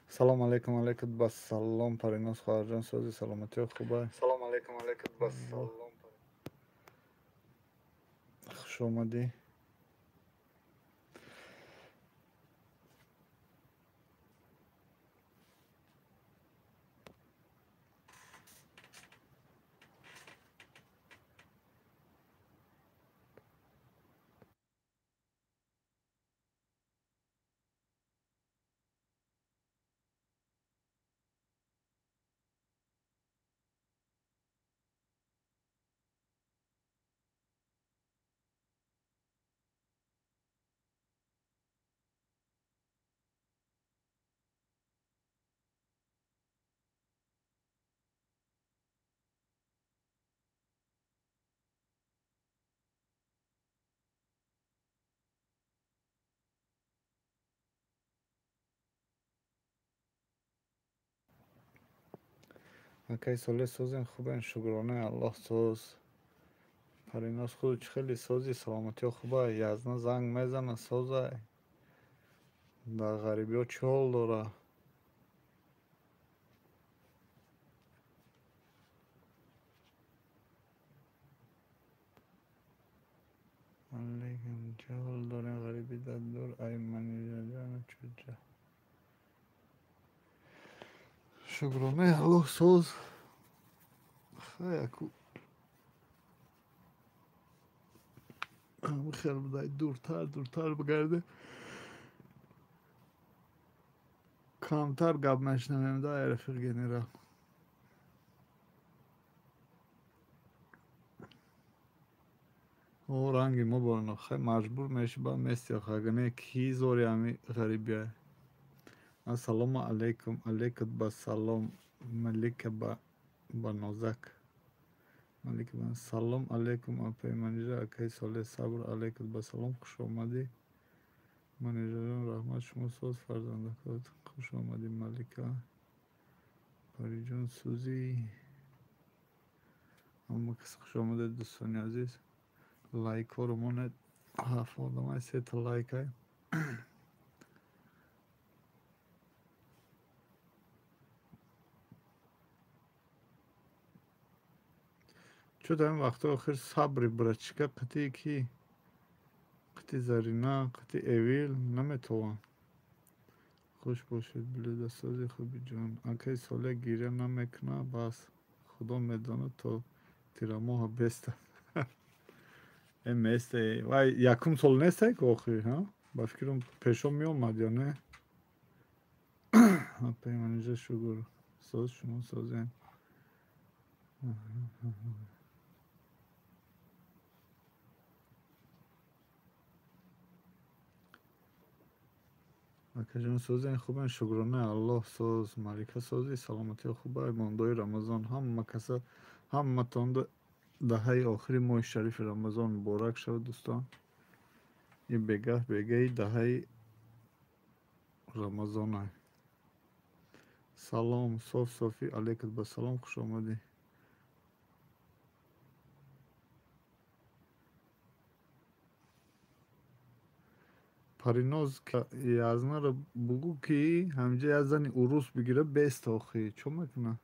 سلام علیکم علیکم با سلام پریناز خواهرجان سازی سلامتی خوبه. سلام علیکم علیکم با سلام. خوش آمدی. اکی ساله سازین خوبه شکرانه الله ساز. پریناز خود خیلی سازی سلامتی خوبه. یزنا زنگ میزنه سازه در غریبی ها چه حال داره. علیکم چه حال داره غریبی در دور ای منی جان چجا شکرانه الله ساز. خیلی خیلی بده دورتر دورتر بگرده کمتر گپ نشنویم ده رفیق گنرال. او رنگی ما برنو خیلی مجبور میشه با مستی آخه اگه نه کی زوری همی غریبی های. السلام علیکم علیکم با سلام ملک با نازک ملک با سلام علیکم اپی منیجه اکی ساله صبر علیکم با سلام خوش آمدی. منیجه جان رحمت شما ساز فرزنده کات خوش آمدی ملکه پری جان سوزی اما کسی خوش آمده دوستانی عزیز. لایک ها رو ماند هفت آدم های سه تا لایک های. چو در این وقت آخر صبری برچکه قطعی کی قطعی زرینا قطعی اویل نمیتوان. خوش باشید بلیده سازی خوبی جان اکی ساله گیره نمیکنه بس خدا میدانه تا تیرماه بسته. این میسته و یکم سال نیسته که آخری ها با فکرم پیشم می اومد یا نه. پیمانیجه شگر ساز شما سازین. اکی جان سازین خوبه شکرانه الله ساز مالکه سازی سلامتی خوبه ماندای رمضان هم کسا هم متانده دهه آخری ماه شریف رمضان مبارک شد دوستان. این بگه دهه رمضان های. سلام صاف صافی علیکم با سلام خوش آمدی. پریناز که یازنه رو بگو که همجا یزنی عروس بگیره بیست آخی چون میکنه.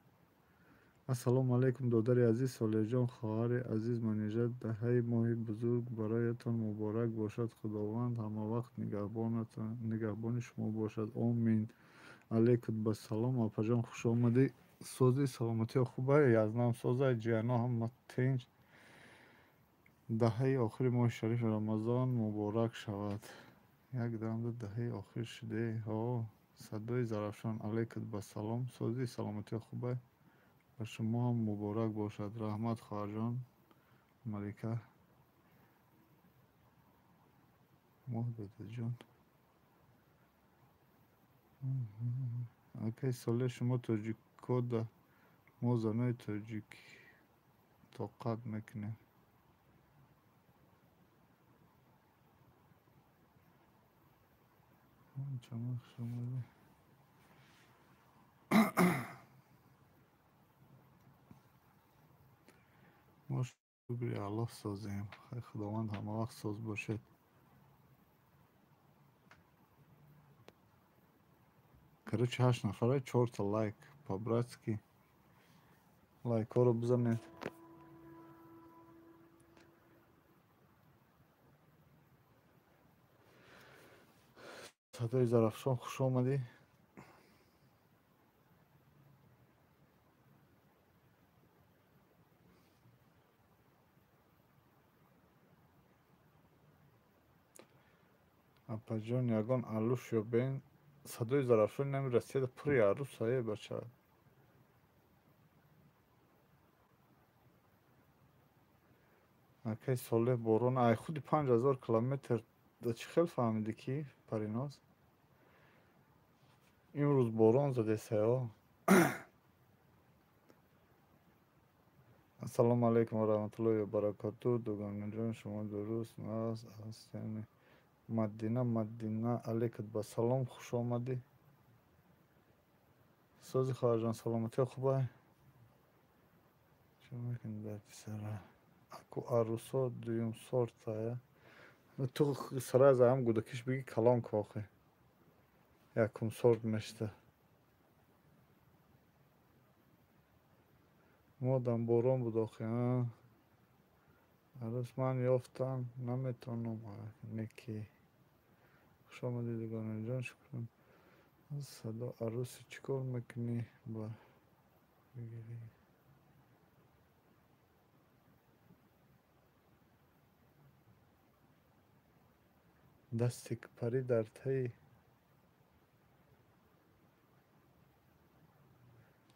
السلام علیکم دادر عزیز صالح جان خواهر عزیز منیژه دهه ماه بزرگ برایتان مبارک باشد خداوند همه وقت نگهبان شما باشد آمین. علیکم با سلام آپا جان خوش آمدی سازی سلامتی خوبه یزنم سازه جیانا هم تنج دهه آخر ماه شریف رمضان مبارک شود. یک دم دهه آخر شده ها صدای زرفشان علیکم با سلام سازی سلامتی خوبه و شما هم مبارک باشد رحمت خواهرجان ملکه محبت جان. اکی ساله شما تاجیک کد ما زنای تاجیک طاقت میکنه. چما شما ما شکری الله سازیم خیلی خداوند همه وقت ساز باشد. Короче, 8 нафара 4 та лайк. По-братски. Лайк‌ҳоро бизанед. Садои Зарафшон, хуш омадӣ. Апаҷон ягон алуш ёбен. Садои Зарафшон намерасед пури арӯсае бача. Акай Солеҳ борон ай худи 5000 километр да чӣ хел фаҳмидӣ ки Париноз? Имрӯз борон задесаё. Ассалому алайкум ва раҳматуллоҳи ва баракатуҳ. Дуганаҷон шумо дуруст ҳастем. Мадина алайкум ба салом, хуш омадӣ. Сози хоҳарҷон, саломатиё хубае? Чӣ мекунӣ дар писара? Аку арӯсо дуюм сортая? Ту сразу ҳам гудакиш биги калон кохе. Якум сорт мешта. Модам борон буд охе, а? Арӯс ман ёфтам, наметавонам неки. Хуш омадӣ дуганаҷон, шукран. Садо арӯси чӣ кор мекунӣ? Ба бигирӣ. Дасти парӣ дар таи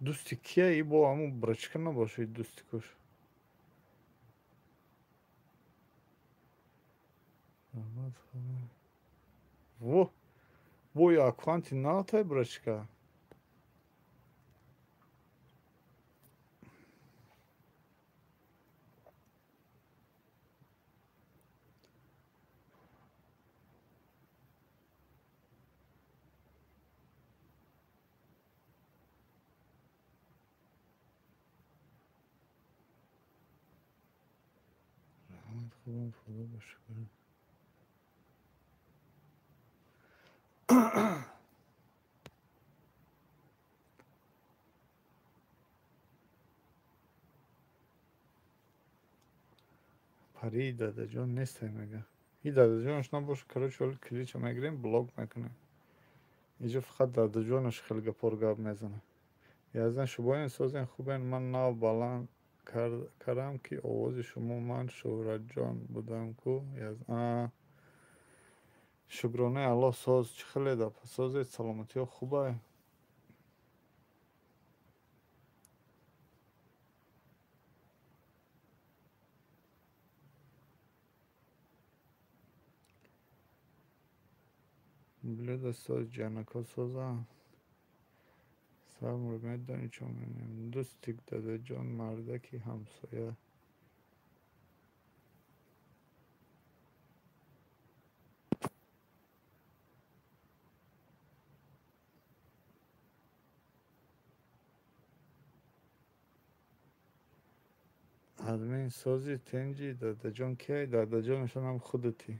дӯсти кия? И бо ҳамун брачка набошед дӯсти куш. Во акванти натай брачка. Худом худо бошукр. Пари дадаҷон нестай мега. И дадаҷонаш набоша, короче оли клича мегирем, блог мекунем. Инҷо фақат дадаҷонаш хел гапор гап мезана. Яздан шубоен созен хубен, ман нав баланд кардам ки овози шумо ман Шӯҳратҷон будам ку. Шукронаи Аллоҳ соз чӣ хеледа созед, саломатиё хубае? Блюдо соз ҷанако соза. Сабр медонӣ чон менем. Дӯстик дадаҷон мардаки ҳамсоя. Админ сози тенҷи дадаҷон кияй? Дадаҷонашон ҳам худати.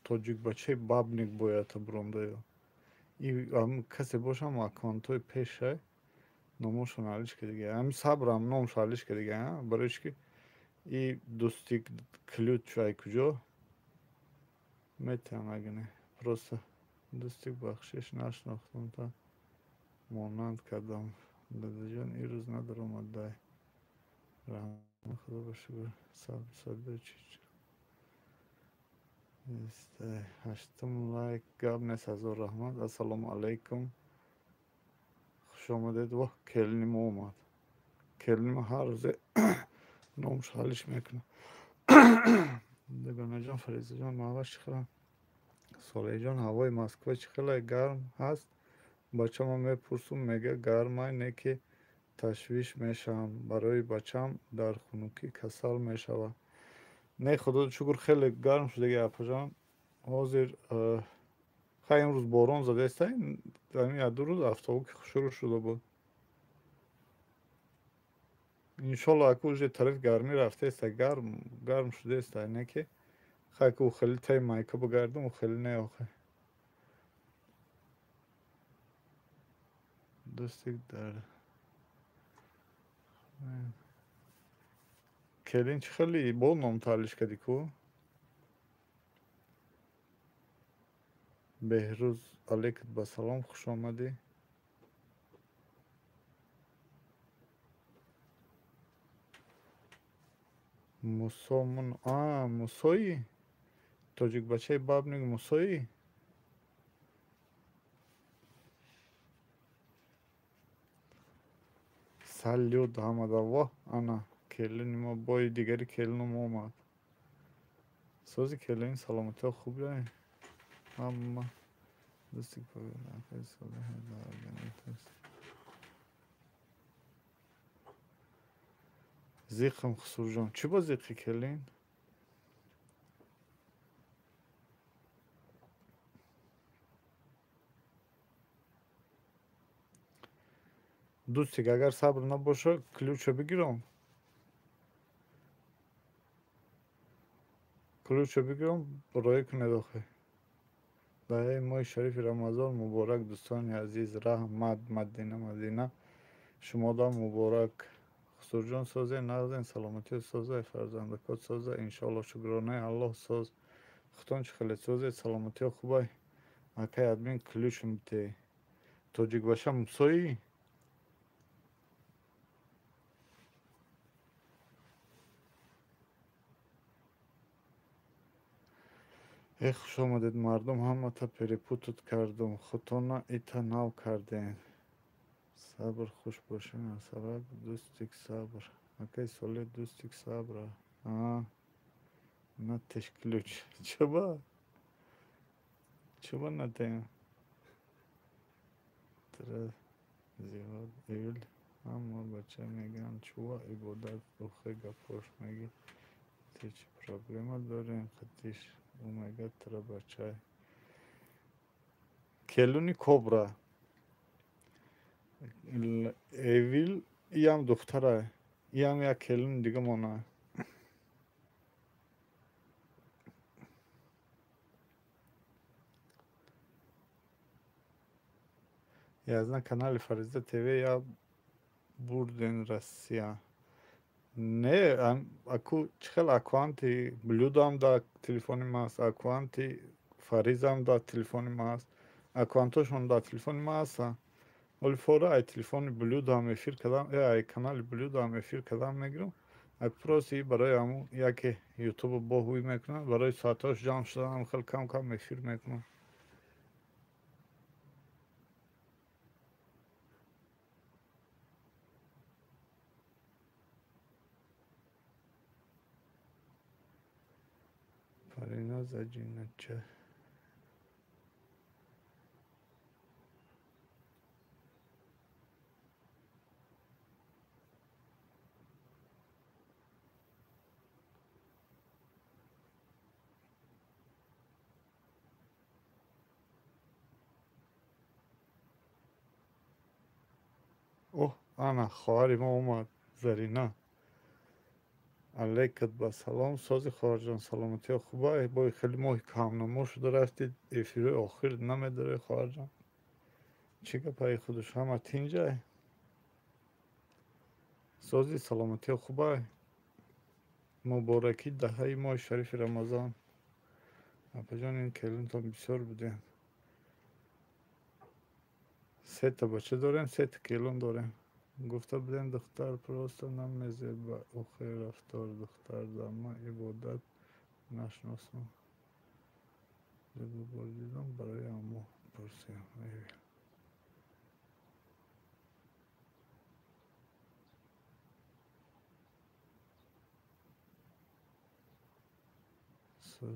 Тоҷикбачаи бабник боята бурондаё. И касе бошам аккаунтҳои пешай номошон алишка дига. Ҳами сабрам номшо алишка дига, барои чӣ ки и дӯстик ключ ай куҷо? Метавам агне. Просто дӯстик бахшиш нашнохтам та монанд кардам. Дадаҷон ирӯз надаромад дай. Раҳма худо бошукр. Садочич. Ҳаштум лайк гап нест. Ҳазор раҳмат. Ассалому алайкум. Хуш омадед. Воҳ, келинимо омад. Келинимо ҳар рӯзе номшо алиш мекунам. Дуганаҷон, Фаризаҷон, маҳваш чӣ хелам? Солеҳҷон, ҳавои Москва чӣ хелай гарм ҳаст? Бачама мепурсум, мега гармай, не ки ташвиш мешавам. Барои бачам дар хунукӣ касал мешавад. Не худои шукр хеле гарм шудагӣ апаҷон. Ҳозир хай имрӯз борон задеста. Ҳамин як ду рӯз афтобки шурӯъ шуда буд. Иншолло аку уже тарафи гармӣ рафтеста, гарм шудеста, не ки خاک او خیلی تای مایکا بگردم او خیلی نه آخه دوستی داره کلین چی خیلی بول نام تالیش کردی کو بهروز علیکت با سلام خوش آمدی موسامون موسایی تاجیک بچه باب نگه موسایی سالیو دامد الله انا کلین ما بای دیگری کلین ما اومد سازی کلین سلامتی خوب رای اما دوستی که زیخم خسرو جان چی با زیخی کلین دوستی اگر صبر نباشه کلوچو بگیرم برای کنه داخل برای ماه شریف رمضان مبارک دوستان عزیز رحمت مدینه شما دا مبارک خسرو جان سازه نغزین سلامتی سازه فرزندکات سازه انشالله شکرانه الله ساز ختان چه خیلی سازه سلامتی خوبه اکای ادمین کلوش میته توجیک باشم مسایی ای خوش آمدید مردم همه تا پریپوتت کردم خطانا ایتا ناو کردین صبر خوش باشین صبر دوستیک صبر اکای ساله دوستیک صبر نه تشکلوچ چوبا ندیم ترا زیاد ایل اما بچه میگن چوبا عبادت بخواه گفاش میگی چی پرابلم داریم خطیش اومگه ترا بچه کلونی کوبرا ایویل ای هم دختره ای هم یک کلون دیگه مانه یازنا کانال فریزه تیوی یا بردن رسیا نه اکو چخل اکوانتی بلود هم دا تلفونی ماست اکوانتی فریز هم دا تلفونی ماست اکوانتوشون دا تلفونی ماست ولی فورا ای تلفون بلود هم افیر کدام ای کانال بلود هم افیر کدام میگیرم اک پروسی برای همو یکی یوتیوب باهوی میکنم برای ساعتاش جام شده هم خیلی کم کم افیر میکنم پریناز اجینچه اوه انا خواهری ما اومد زرینا علیکت با سلام سازی خواهر جان سلامتی خوبه بای خیلی ماهی کم نمو شده رفتید افیره آخر نمیداره خواهر جان چی که پای خودش همه تینجه سازی سلامتی خوبه مبارکی دهه ماه شریف رمضان اپا جان این کلون تا بسیار بودیم سه تا بچه داریم سه تا کلون داریم گفته بودیم دختر پروست نمیزه با اوخی رفتار دختر داما عبادت نشناسم بگو بردیدم برای امو پرسیم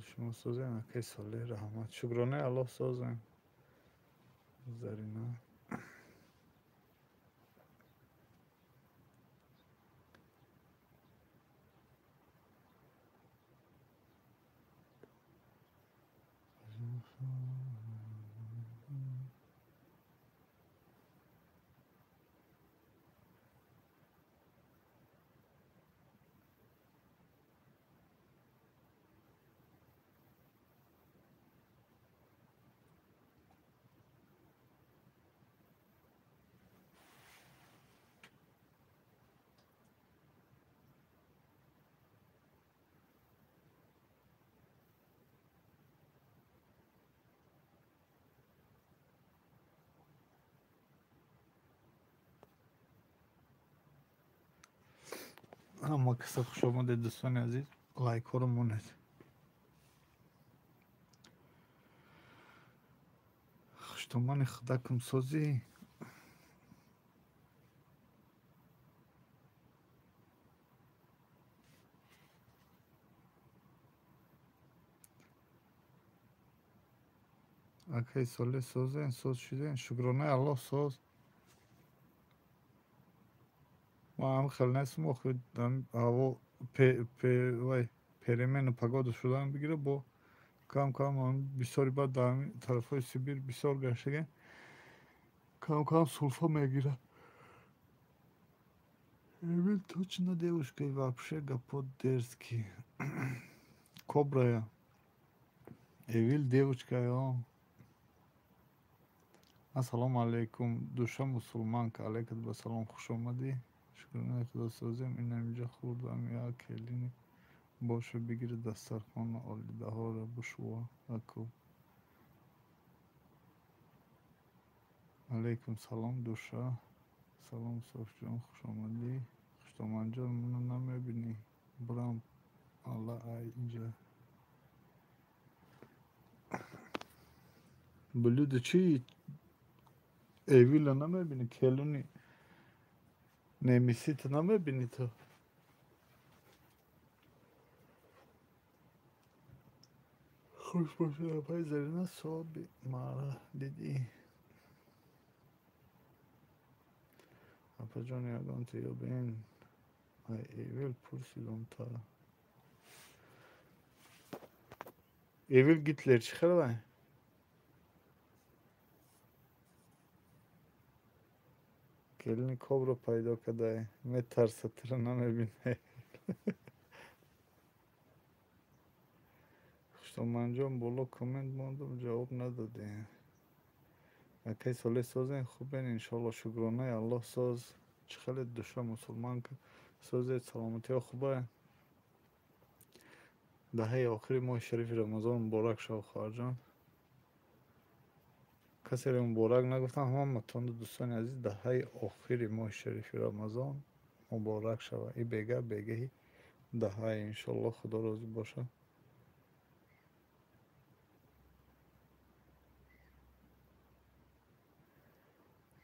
شما سازیم اکی ساله رحمت شکرانه الله سازیم زرینه اما کسی خوش آمده دوستان عزیز، لایک ها رو مونید. خشتمان خدکم سازی اکی ساله سازه ساز شده شکرانه الله ساز ما هم خیلی نسیم و خود هوا وای پیرمن پگاد شدن بگیره با کم کم هم بسیاری بعد در طرف های سیبیر بسیار گشتگه کم کم سلفا میگیره. Evil точно девушка и вообще гапот дерзкий. Кобра я. Evil девочка я. Ассаламу алейкум. Душа мусульманка. Алейкат басалам. Хуш омади. Шукрана худо созем. Ин инҷа хурдам я келини. Боша бигир дастархон олидаҳоро бушува. Аку. Алейкум салом душа. Салом софҷон. Хуш омади. Хуштоманҷон муно намебини. Бурам алла ай инҷа. Блюдо чи Evila намебини келуни немисита намебини ту. خوش باشه پای زرینه صابی مارا دیدی اپا جان یادان تیو بین ای ایویل پرسیدم تا ایویل گیتلر چی خیلی بای گلنی کبرو پیدا کده می ترستر نمیبینه خوشتمانجان بالا کامنت ماندم جواب نداده اکی ساله سازن خوبین انشالله شکرانه الله ساز چه خیلی دوشه مسلمان که سازید سلامتی ها خوبه دهه آخری ماه شریف رمضان مبارک شو خواهر جان کسی رو مبارک نگفتم همه متون دوستان عزیز دهه آخری ماه شریف رمضان مبارک شو ای بگهی دهه انشالله خدا راضی باشه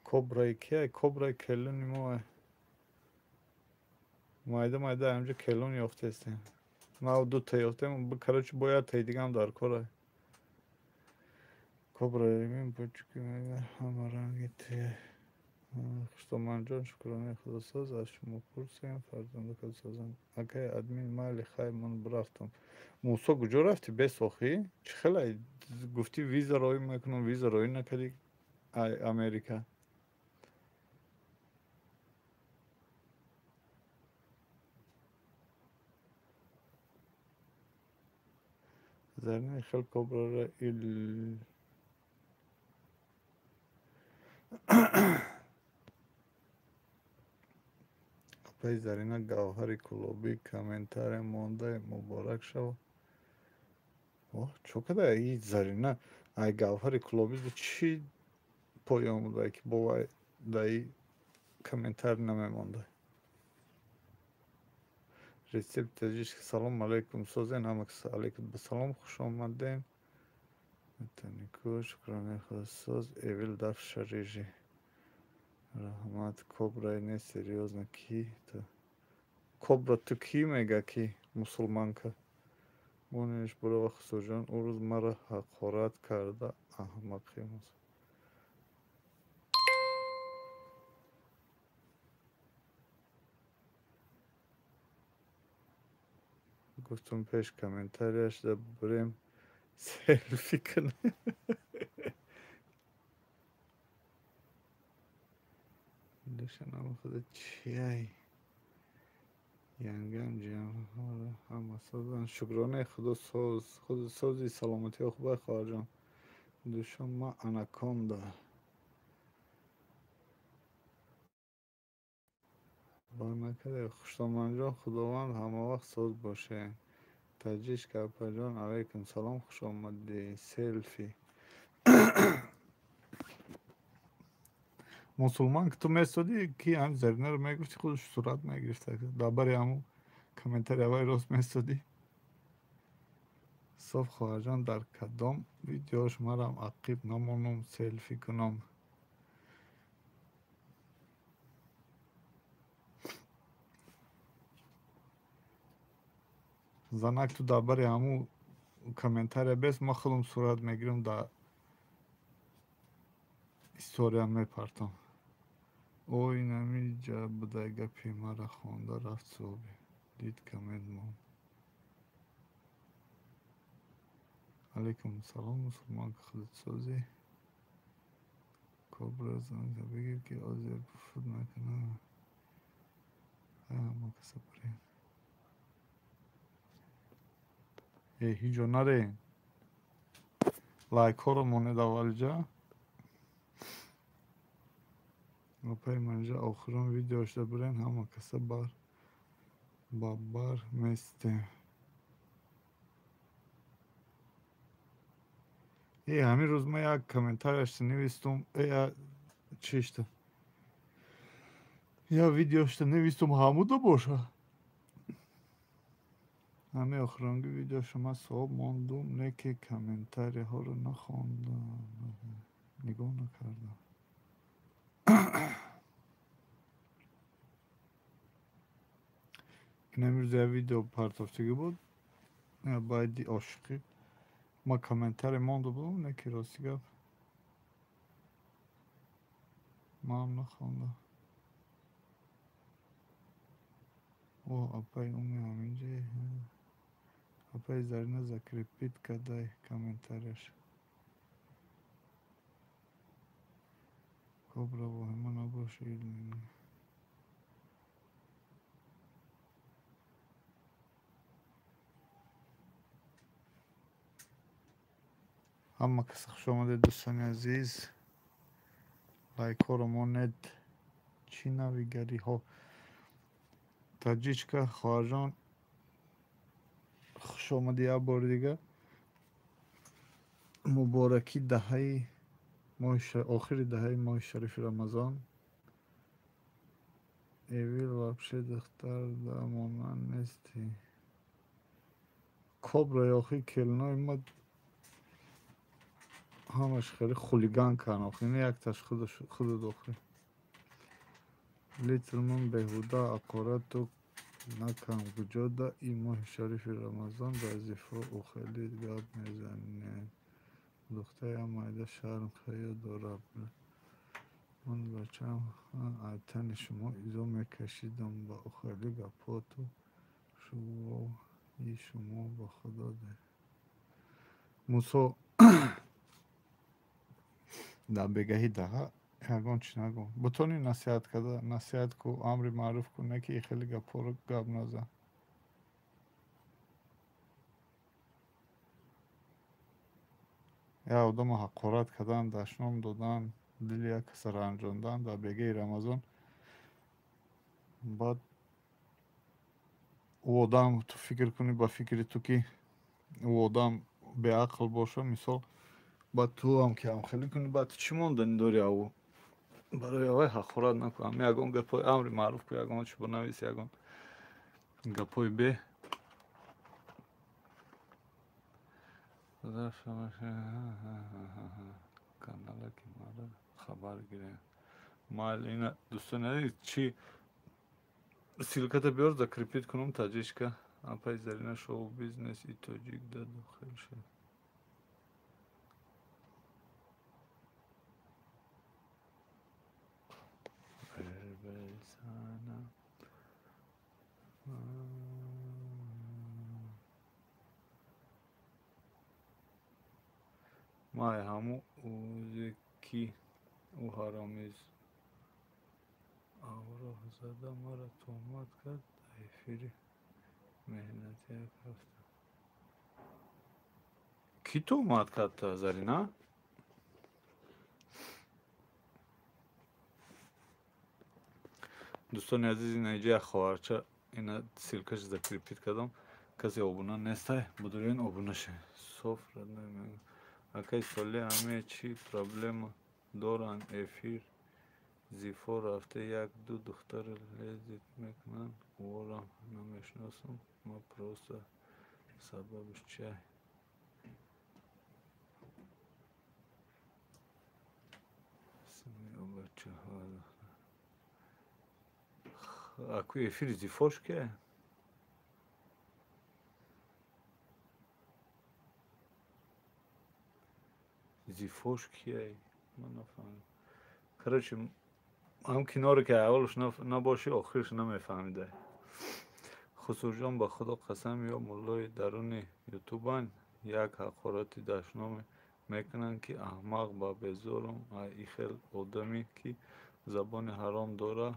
کبرای کیه کبرای کلونی ما مایده همجا کلون یافته استیم ما دو تا یافتیم بکرچه باید تای دیگه هم در کاره کبرای من بچکی میگه همه رنگی تیه خوشتمانجان شکرانه خدا ساز از شما پرسیم فرزنده خدا سازم اگه ادمین مالی خیر من برفتم موسا کجا رفتی بساخی؟ چه خیلی گفتی ویزا رای میکنم ویزا رای نکردی امریکا زرنه خیلی کبرا را پای زرینه گوهر کلوبی کامنتار مانده مبارک شو چو کده ای زرینه ای گوهر کلوبی ده چی پای آمده که باید ده ای کامنتار نمیمانده رسیب تجیش سلام علیکم سازین همه کسی علیکم بسلام خوش آمدین تنیکو شکرانه خدا ساز ایویل دف شریجی رحمت کبرای نه سریوز نکی تا کبرا تو کی میگه کی مسلمان که مونش برو وقت سوجان او روز مرا حقارت کرده احمقی موسیقی گفتم پیش کامنتاریش ده بریم سلفی کنه دوشنم خدا چیه یانگم جان همه سازن شکرانه خدا سازی سلامتی ها خوبه خواهر جان دوشم ما اناکوندا با نکده خوشتمان جان خداوند همه وقت ساز باشه تجیش کپا جان علیکم سلام خوش آمدی سلفی مسلمان که تو میستادی کی هم زرینه رو میگفتی خودش صورت میگرفته دابری همون комментарий авай рост месоди соф хоҳарҷон дар кадом видеош марам ақиб намонам селфи кунам. занак ту дар бари ҳамун комментария бес ма худам сурат мегирам дар историям мепартам. ой намиҷа будай гапи мара хонда рафт соҳибе дид коммент мон. алейкум салом мусулмон худсози кобра занга бигир ки озия буфуд накунам ҳама касапарин ҳиҷо нарен лайкҳоро монед аввалиҷа апай манҷа охирон видеошда бурен ҳама каса ба бар местем. ҳамин рӯз ман як комментарияшта навистум чишта я видеошта навистум ҳамуда боша ҳамин охиронги видеоша ман соҳиб мондум не ки комментарияҳоро нахондам нигоҳ накардам. ҳамин рӯз як видео партофтагӣ буд байди ошиқӣ ма комментария монда будам не ки рости гап манам нахондам. о апай уми ҳаминҷа апай Зарина закрепит кадай комментарияш кобра воҳима набоша илми ҳама каса хушомадед дӯстони азиз. лайкҳоро монед чӣ навигариҳо таҷичка хоҳарҷон хушомадӣ як бори дига мубораки даҳаи охири даҳаи моҳи шарифи рамазон. эвил вообще духтар да монанд нести кобра охи келинои ма ҳамаш хеле хулиган кан охи не якташ худу дохи литлман беҳуда ақорату накам гуҷода и моҳи шарифи рамазон вазифа у хеле гап мезанед духтаи амайда шарм хая дорад ман бачаам айтани шумо изо мекашидам ба ухели гапоту шувои шумо ба худо де мусо дар бегаҳи даҳа ягон чӣ нагум бутони насиҳат када насиҳат ку амри маъруф ку не ки хеле гапҳоро гап назан. як одама ҳақорат кардан дашном додан дили як каса ранҷондан дар бегаи рамазон баъд ӯ одам ту фикр кунӣ ба фикри ту ки ӯ одам беақл боша мисол баъд ту ҳам ки ҳамхелӣ кунӣ баъд чӣ мондани дори аву барои авай ҳақорат накун ҳам ягон гапҳои амри маъруф ку ягон чӣ бонависи ягон гапҳои бе каналаки мара хабар гирем майли ина дӯстони чӣ силката биёр закрепит кунам таҷичка апай Зарина шоу бизнес и тоҷик да дохил шуд. май ҳаму ӯзе ки ӯ ҳаромиз авроҳ зада мара тӯҳмат кард дар эфири меҳнати як ҳафта кӣ тӯҳмат кардта Зарина дӯстони азиз ина иҷа як хоҳарча ина силкаш закрепит кардам касе обуна нестай будурен обунаша соф акай соли ҳаме чӣ проблема доранд эфир زیفو رفته یک دو دختر لذت میکنن اورم نمیشناسم ما پروسا سببش چیه اسمی او بچه ها اکو افیر زیفوش که زیفوش کیه من نفهم کرچه هم کنار که اولش نباشی آخرش نمیفهمیده خسرو جان به خدا قسم یا مولای درون یوتیوبن یک حقارتی دشنام میکنن که احمق با بزرم ای خیل آدمی که زبان حرام داره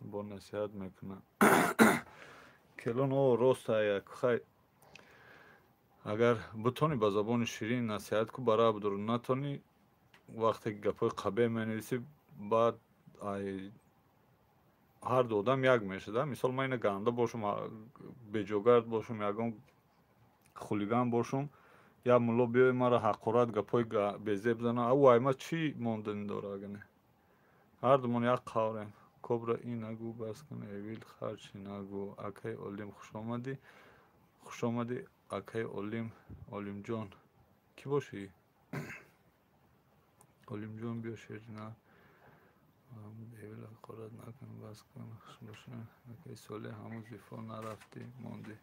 با نصیحت میکنن کلون او راست یک خی اگر بتونی با زبان شیرین نصیحت کو برای بدر نتونی وقتی گپای قبه مینویسی بعد هر دو آدم یک میشه مثال من اینه گنده باشم بجوگرد باشم یکم خلیگان باشم یا ملو بیای مرا حقارت گپای بزه بزنه او ایما چی موندنی داره اگه نه هر دومون یک قاریم کبرا این نگو بس کن اویل خرچی نگو اکی اولیم خوش آمدی اکی اولیم جان کی باشی اولیم جان بیا شیرینه اویل حقارت نکن بس کن خوش باشه اکی ساله همون زیفا نرفتی موندی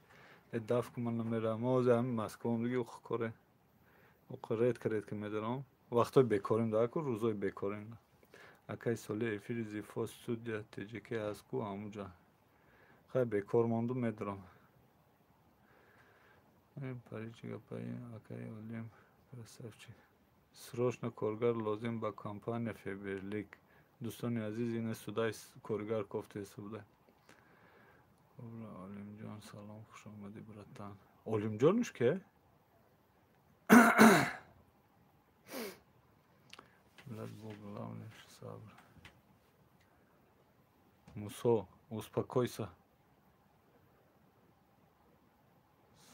دفع که من نمیرم آزه همین مسکوم دیگه او کاره او قرید کرد که میدارم وقتای بیکاریم داره که روزای بیکاریم اکی ساله افیر زیفا سود تجیکی هست که همونجا خیلی بیکار ماندو میدارم این پریچی گپایی اکی اولیم پرسفچی سروشن کارگر لازم با کمپانی فیبرلیک دوستان عزیز این سودای کارگر کفته سوده علیم جان سلام خوش آمدی براتان علیم جانش که Let Bog glavniš sabra. Muso, uspokoj se.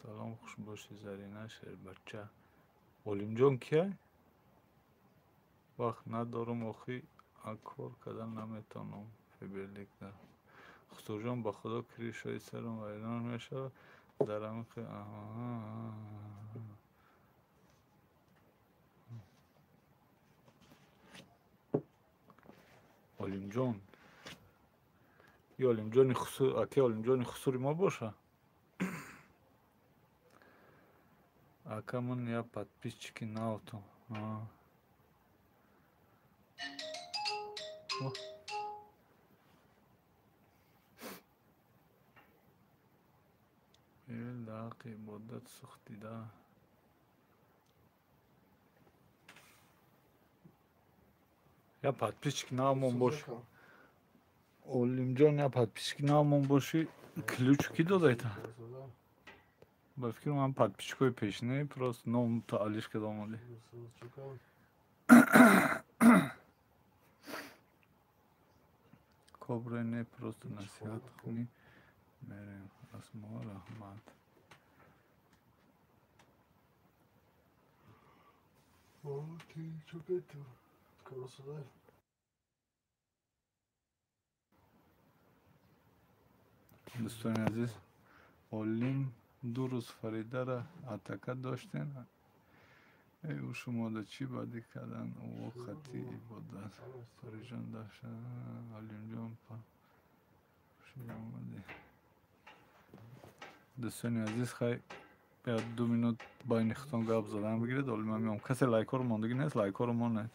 Salam خوش باشی زرینه شیر بچه علیم جان کیه؟ وقت ندارم آخی اکار کدن نمیتونم فیبرلیک در خسرو جان با خدا کریشای سرم ویران میشه در عمق علیم جان یا علیم جان اکی علیم جان خسروی ما باشه اکا من یا подписчики на auto ایل داقی بودت سختی ده یا подписчики на همون باش علیم جان یا подписчики на همون باشی ключ کی داده ایتا با فکر من подписчикой пешне просто ном تعلیش که دامالی کبره نه просто نصیحت خونی میریم اسما رحمت دوستان عزیز علیم دو روز فریده را اتکه داشتین ای او شما دا چی بدی کردن او خطی عبادت پریشان داشتن علیم جان شما آمدی دوستان عزیز خیلی بیاد 2 minut بین ختم گپ زدن بگیرید علیم هم میام کسی لایک ها رو ماندگی نیست لایک ها رو ماند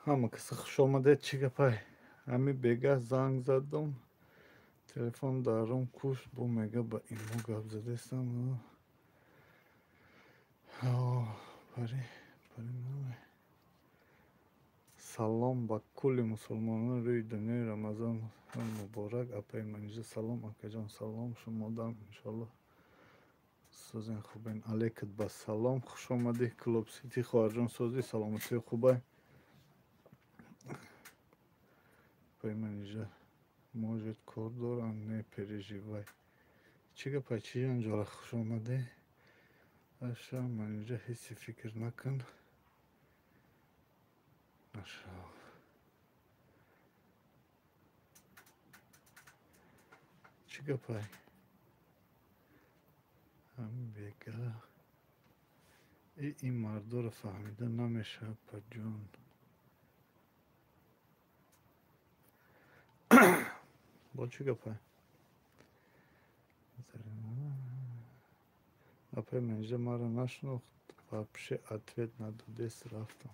Hamma kısa xush omade chi gapay. Hami bega zang zadim. Telefon darim kush bu mega ba imo gap zadestam. Pari name. Salom ba kulli musulmanon ruy dunyoy Ramazan muborak. Apay manija salom akajon salom shumodam inshaallah. Созен хубен алейкат ба салом хуш омадӣ клуб сити хоҳарҷон сози саломатии хубай пай ман инҷа может кор дорам не переживай чӣ гапа чӣ ҷонҷола хуш омадӣ аша ман инҷа ҳисси фикр накун аша чӣ гапай бега ин мардора фаҳмида намешавад падҷон бо чӣ гапай апай ман инҷа маро нашунохт вообще ответ надодест рафтам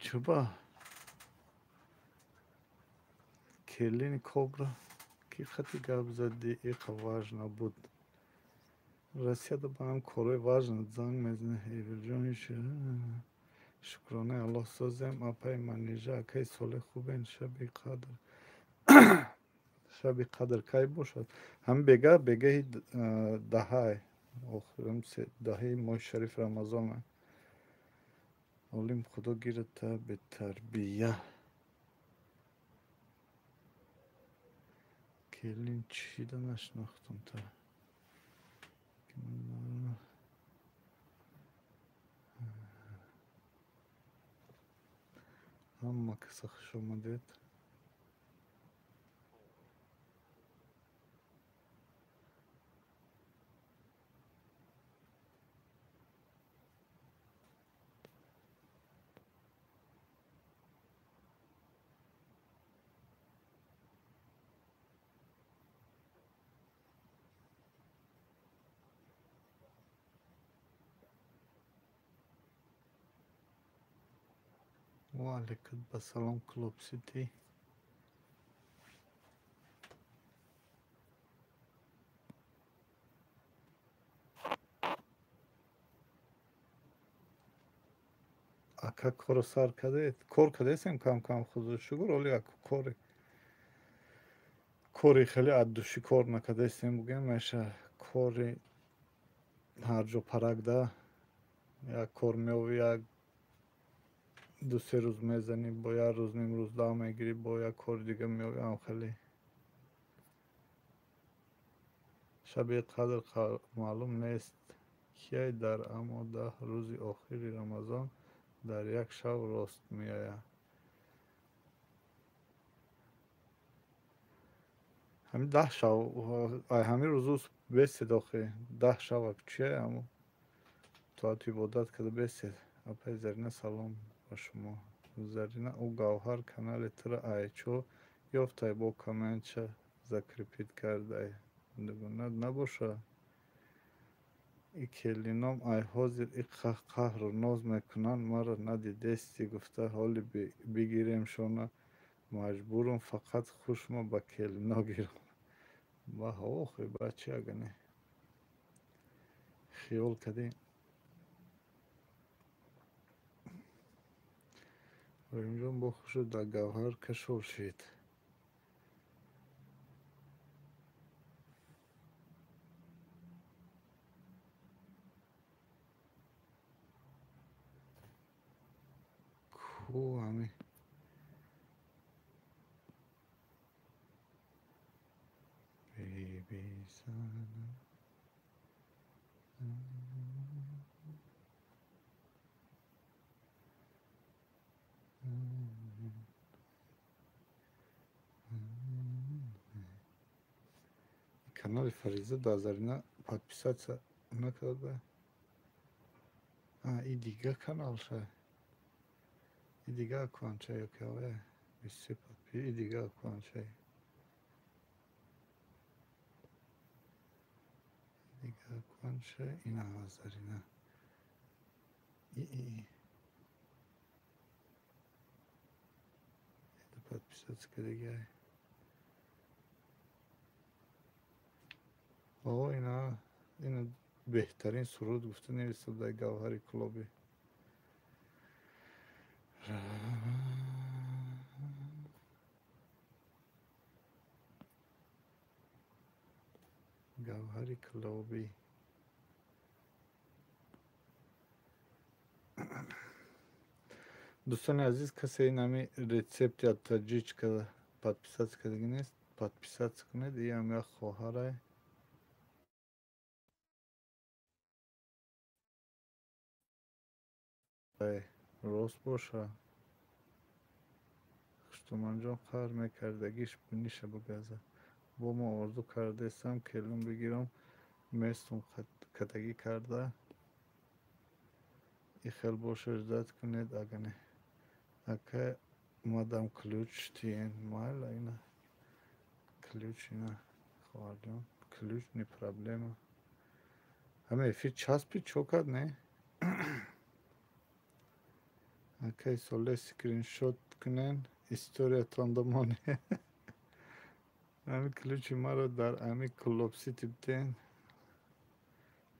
чӯба келини кобра ки хати гап задӣ иқа важна буд Россияда ба ҳам корҳои важнат занг мезанад ҳейвилҷони шукронаи аллоҳ созем апай манижа акаи соли хубен шаби қадр кай бошад ҳам бегаҳи даҳае даҳаи моҳи шариф рамазона олим худо гирата бетарбия келин чида нашнохтам та ҳама каса хуш омадед ва алейкум басалом клуб сити ака корро сар кардед кор кардесем кам худо шукр оли ака кори хеле аддуши кор накардесем бугем меша кори ҳарҷо парагда як кор меови як дусе рӯз мезанӣ бо як рӯз нимрӯз дав мегирӣ бо як кори дига меови ам хеле шаби қадр маълум нест кияй дар аммо 10 рӯзи охири рамазон дар як шаб рост меояд ҳамин 10 шаб ҳамин рӯзу бестед охе 10 шабак чия аммо тоат ибодат карда бестед апай зарина салом ба шумо зарина у гавҳар канали тира айчо ёфтай бо комментча закрепит кардай дугуна набоша и келином ай ҳозир и қаҳру ноз мекунанд маро надидестӣ гуфта ҳоли бигиремшона маҷбурам фақат хушмо ба келино гирам баҳо охи бачи агане хиёл кардем раимҷон бо хушуд дар гавҳар кашол шид ку ҳами бибизанам канали фариза дар зарина подписатсия накарда и дига каналша и дига аккаунтша ёкаве бисёр подпис и дига аккаунтша дига аккаунтша ина зарина и подписаться دیگه. آقا اینا بهترین سرود گفته نویسه در گوهر کلابی. گوهر کلابی. دوستان عزیز کسی نمی ریسپت یا تجریج که подписаться کردگی نیست подписаться کنید. این هم یک خواهره راست باشه خشتمان جان قهر میکردگیش بینیشه بگذه با ما آرزو کرده استم کلون بگیرم مرستون کتگی کرده این خیلی باشه اجازت کنید اگه نه اگه مادم کلوچ تین مال اینا کلوچ اینا خواهر جان کلوچ نی پرابلم همه فی چسبی چوکد نه اگه سوله سکرین شوت کنن استوریتان دمانه همه کلوچی ما رو در همه کلوب سیتی بدین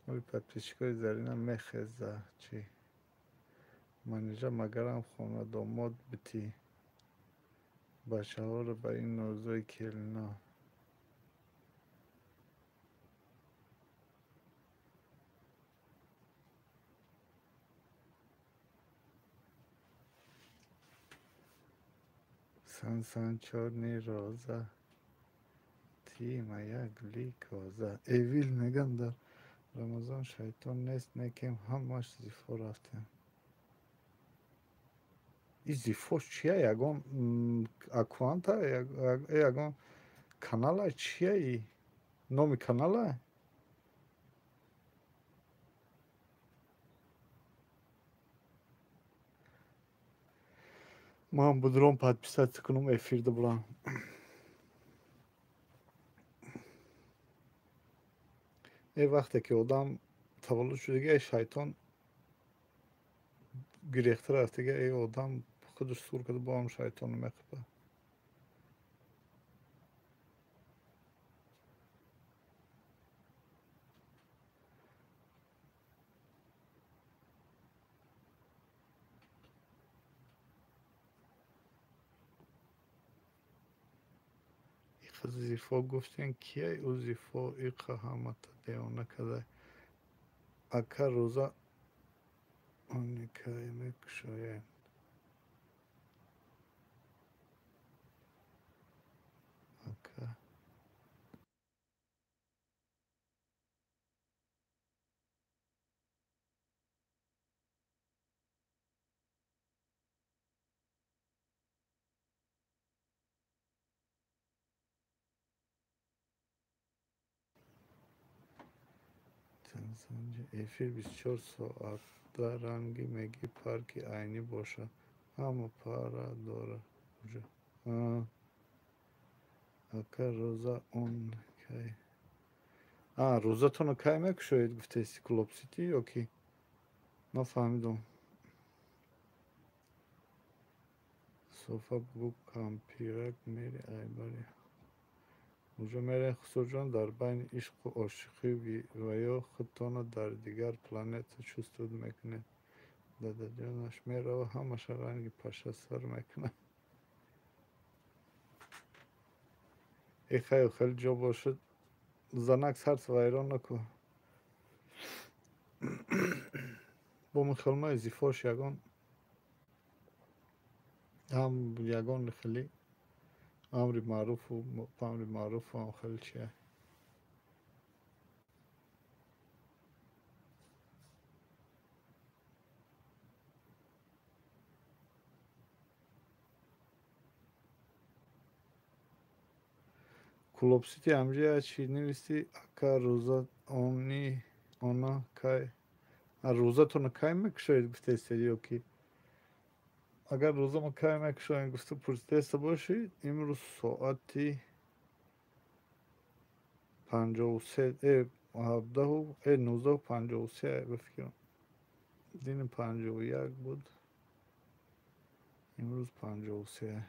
ولی پدپیشکای زرینم میخزه چی من اینجا مگرم خونه داماد بتی بچه ها رو به این نوزوی کلنا سن چارنی رازه تیم یک لیکازه ایویل میگن در رمضان شیطان نیست نکیم همش زیفا رفتیم این زیفاش چیه یگان اکوانت یگان کانال چیه ای نامی کانال ما هم بدرم подписаться کنم افیرده برام ای وقتی که آدم تولد شده شیطان گریخته رفته ای آدم خودش سور کرده با هم شیطان میخواه این زیفا گفتین کیه او زیفا ای قهامت دیانه کده اکا روزا آنیکای میکشاین اکا تنزانجا افیر 24 ساعت در رنگی میگی پارکی عینی باشه اما پارا داره کجا اکا روزا اون کی روزتون کی میکشوید گفته ایستی کلوب سیتی یا کی نفهمیدم صوفا بگو کامپیرک میری ای باری اونجا میره خسرو جان در بین عشق و عاشقی و یا خودتان در دیگر پلانت چستود میکنه دادا جانش میره و همش رنگ پشه سر میکنه ای خیلی جا باشد زنک سرس ویران نکو با مخلمه زیفاش یگان هم یگان خیلی امری معروف و امری معروف هم خیلی چیه کلوب سیتی همجا چی نویستی اکا روزا اونی اونا کای روزتون کی میکشوید گفته استدیو کی اگر روزمو کی میکشوید گفته پرسیده باشید امروز ساعتی 53 17 19 و 53 بفکرم دین 51 بود امروز 53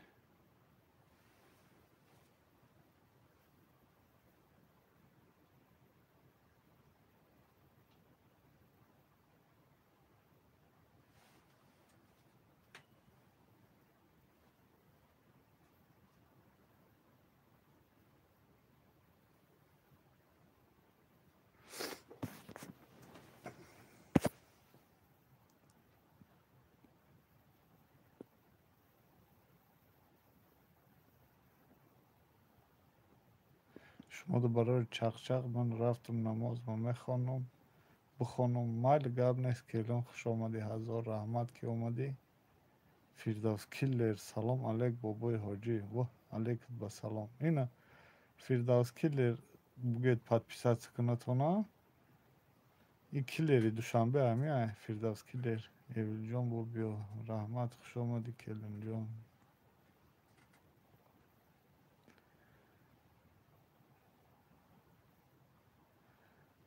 شما رو برای چقچق من رفتم نماز ما میخوانم بخوانم مایل گپ نیست که الان خوش آمدی هزار رحمت که اومدی فردوس کلر سلام علیک بابای حاجی و علیک با سلام اینا فردوس کلر بگید подписаться کناتونا این کلری دوشنبه همی فردوس کلر ایویل جان بو بیا رحمت خوش آمدی کلن جان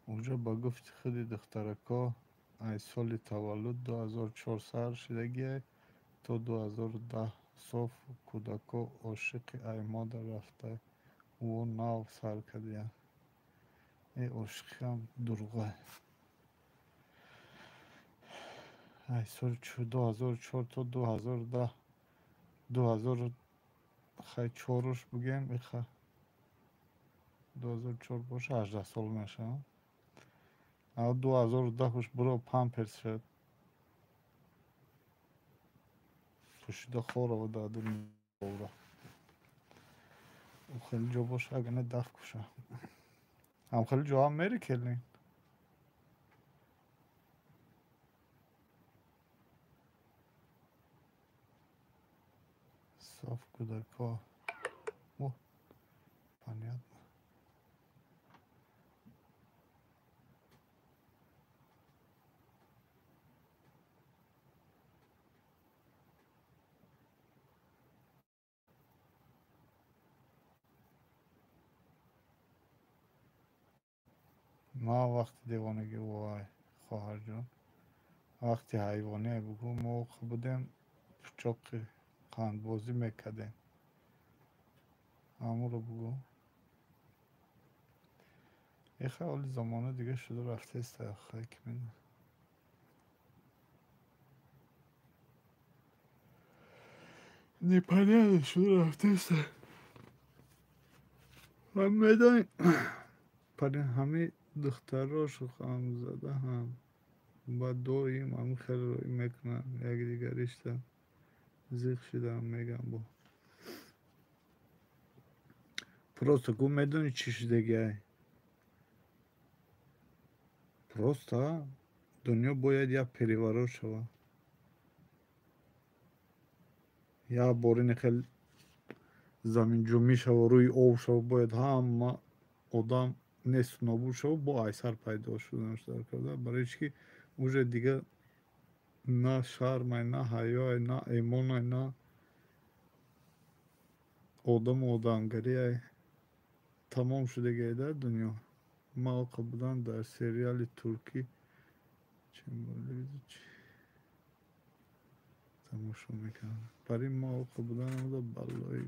اونجا با گفت خودی دخترکا ای سال تولد 2004 سر شدگی تا 2010 صاف کودکا عاشق ای مادر رفته و ناو سر کردی ای عاشقی هم دروغه ای سال 2004 تا 2010 2000 خیلی چهارش بگیم ایخه 2004 باشه 18 سال میشه اما 2010 ش برو پامپرس شد پوشیده خوره و داده بوره و خیلی جا باشه اگه نه دف کشه هم خیلی جا هم میری کلین صاف کودکا اوه پنیت ما وقتی دیوانگی وای خواهر جان وقتی حیوانی بگو ما بودیم پچاق قندبازی میکردیم همون رو بگو یه خیلی زمانه دیگه شده رفته است خیلی من نیپنیه شده رفته است هم میدانی پنی همه دختراش هم زده هم با دویم هم خیلی روی میکنن یک دیگریش هم زیخ شده هم میگم با پروستا گو میدونی چی شدگی پروستا دنیا باید یا پریوارو شوه یا بارین خیلی زمین جمعی شوه روی آب شوه باید هم آدم نیست نابود شوه با ایسر پیدا شدنش در کرده برای چی که اونجا دیگه نه شرمای نه حیای نه ایمانای نه آدم و آدمگری تمام شدگی در دنیا ما قبلا در سریال ترکی تماشا میکنم برای ما قبلا بلای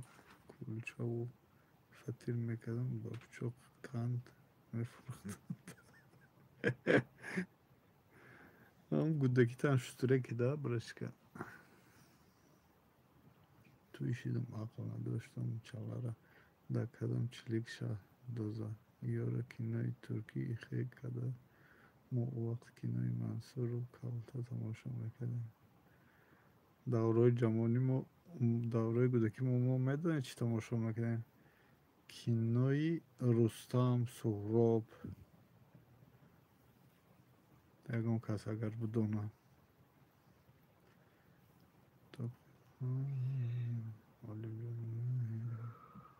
کلچه و فطیر میکردم با بچوک قند میفروختم هم گودکی تن شتره که ده برش که توی شیدم عقل نداشتم چلاره در کدام چلیک شه دوزه یاره کینای ترکی خیلی کده ما او وقت کینای منصور رو کالتا تماشا میکردیم دورای جوانی ما دورای کودکی ما میدونی چی تماشا میکردیم کینوی رستم سهراب یکم کس اگر بدونم تا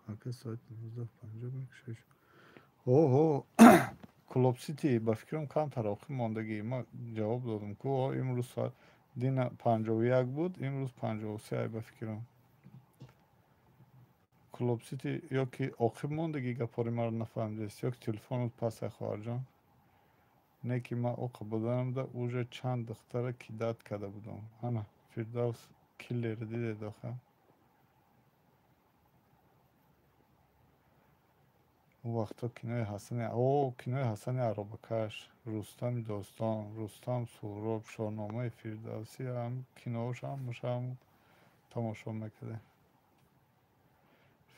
اگه ساعت 19:50 میکشه اوه کلوب سیتی با فکرم کم تراخی ماندگی ما جواب دادم که امروز ساعت دین 51 بود امروز 53 با فکرم کلوب سیتی یا که آخر ماندگی گپاری مرا نفهمیدست یا که تلفن پس خواهر جان نه که من اوقع بودم ده اوجه چند دختره که داد کده بودم انا فردوس کلر دیده داخل اون وقتا کنای حسن کنای حسن عربکش رستم داستان رستم سهراب شاهنامه فردوسی هم کناهاش هم میشه هم تماشا میکده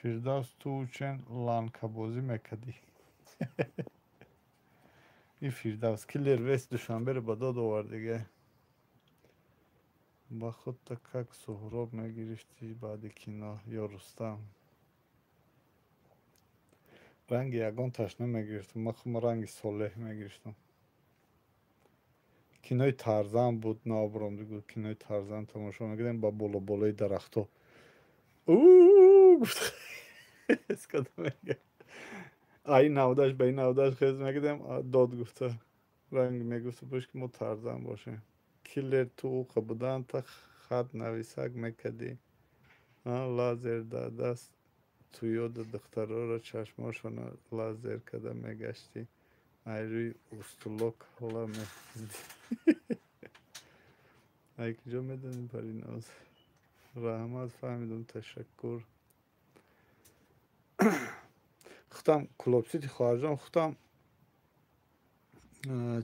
فردوس تو چند لانکه بازی میکدی این فردوس کلر ویست دوشنبه رو به داد آوردگه با خود تکک سهراب میگرفتی بعد کیناه یا رستم رنگ یگان تشنه میگرفتم. من خودم رنگ صلح میگرفتم. кинои тарзан буд, наоборот буд. кинои тарзан тамошо мекардем ба боло-болои дарахтҳо. гуфт эскада мегирд. ай навдаш ба ин навдаш хез мекардем, дод гуфта. ранг мегуфта бош ки мо тарзан бошем. киллер ту уқа будан та хат нависак мекардӣ. лазер дар даст ту ёда духтарора чашмошона лазер када мегаштӣ. ай рӯи устулок ҳола мехиздӣ. ай куҷо медонем париноз. раҳмат, фаҳмидам, ташаккур. хутам кулобсити хоҳарҷон, хутам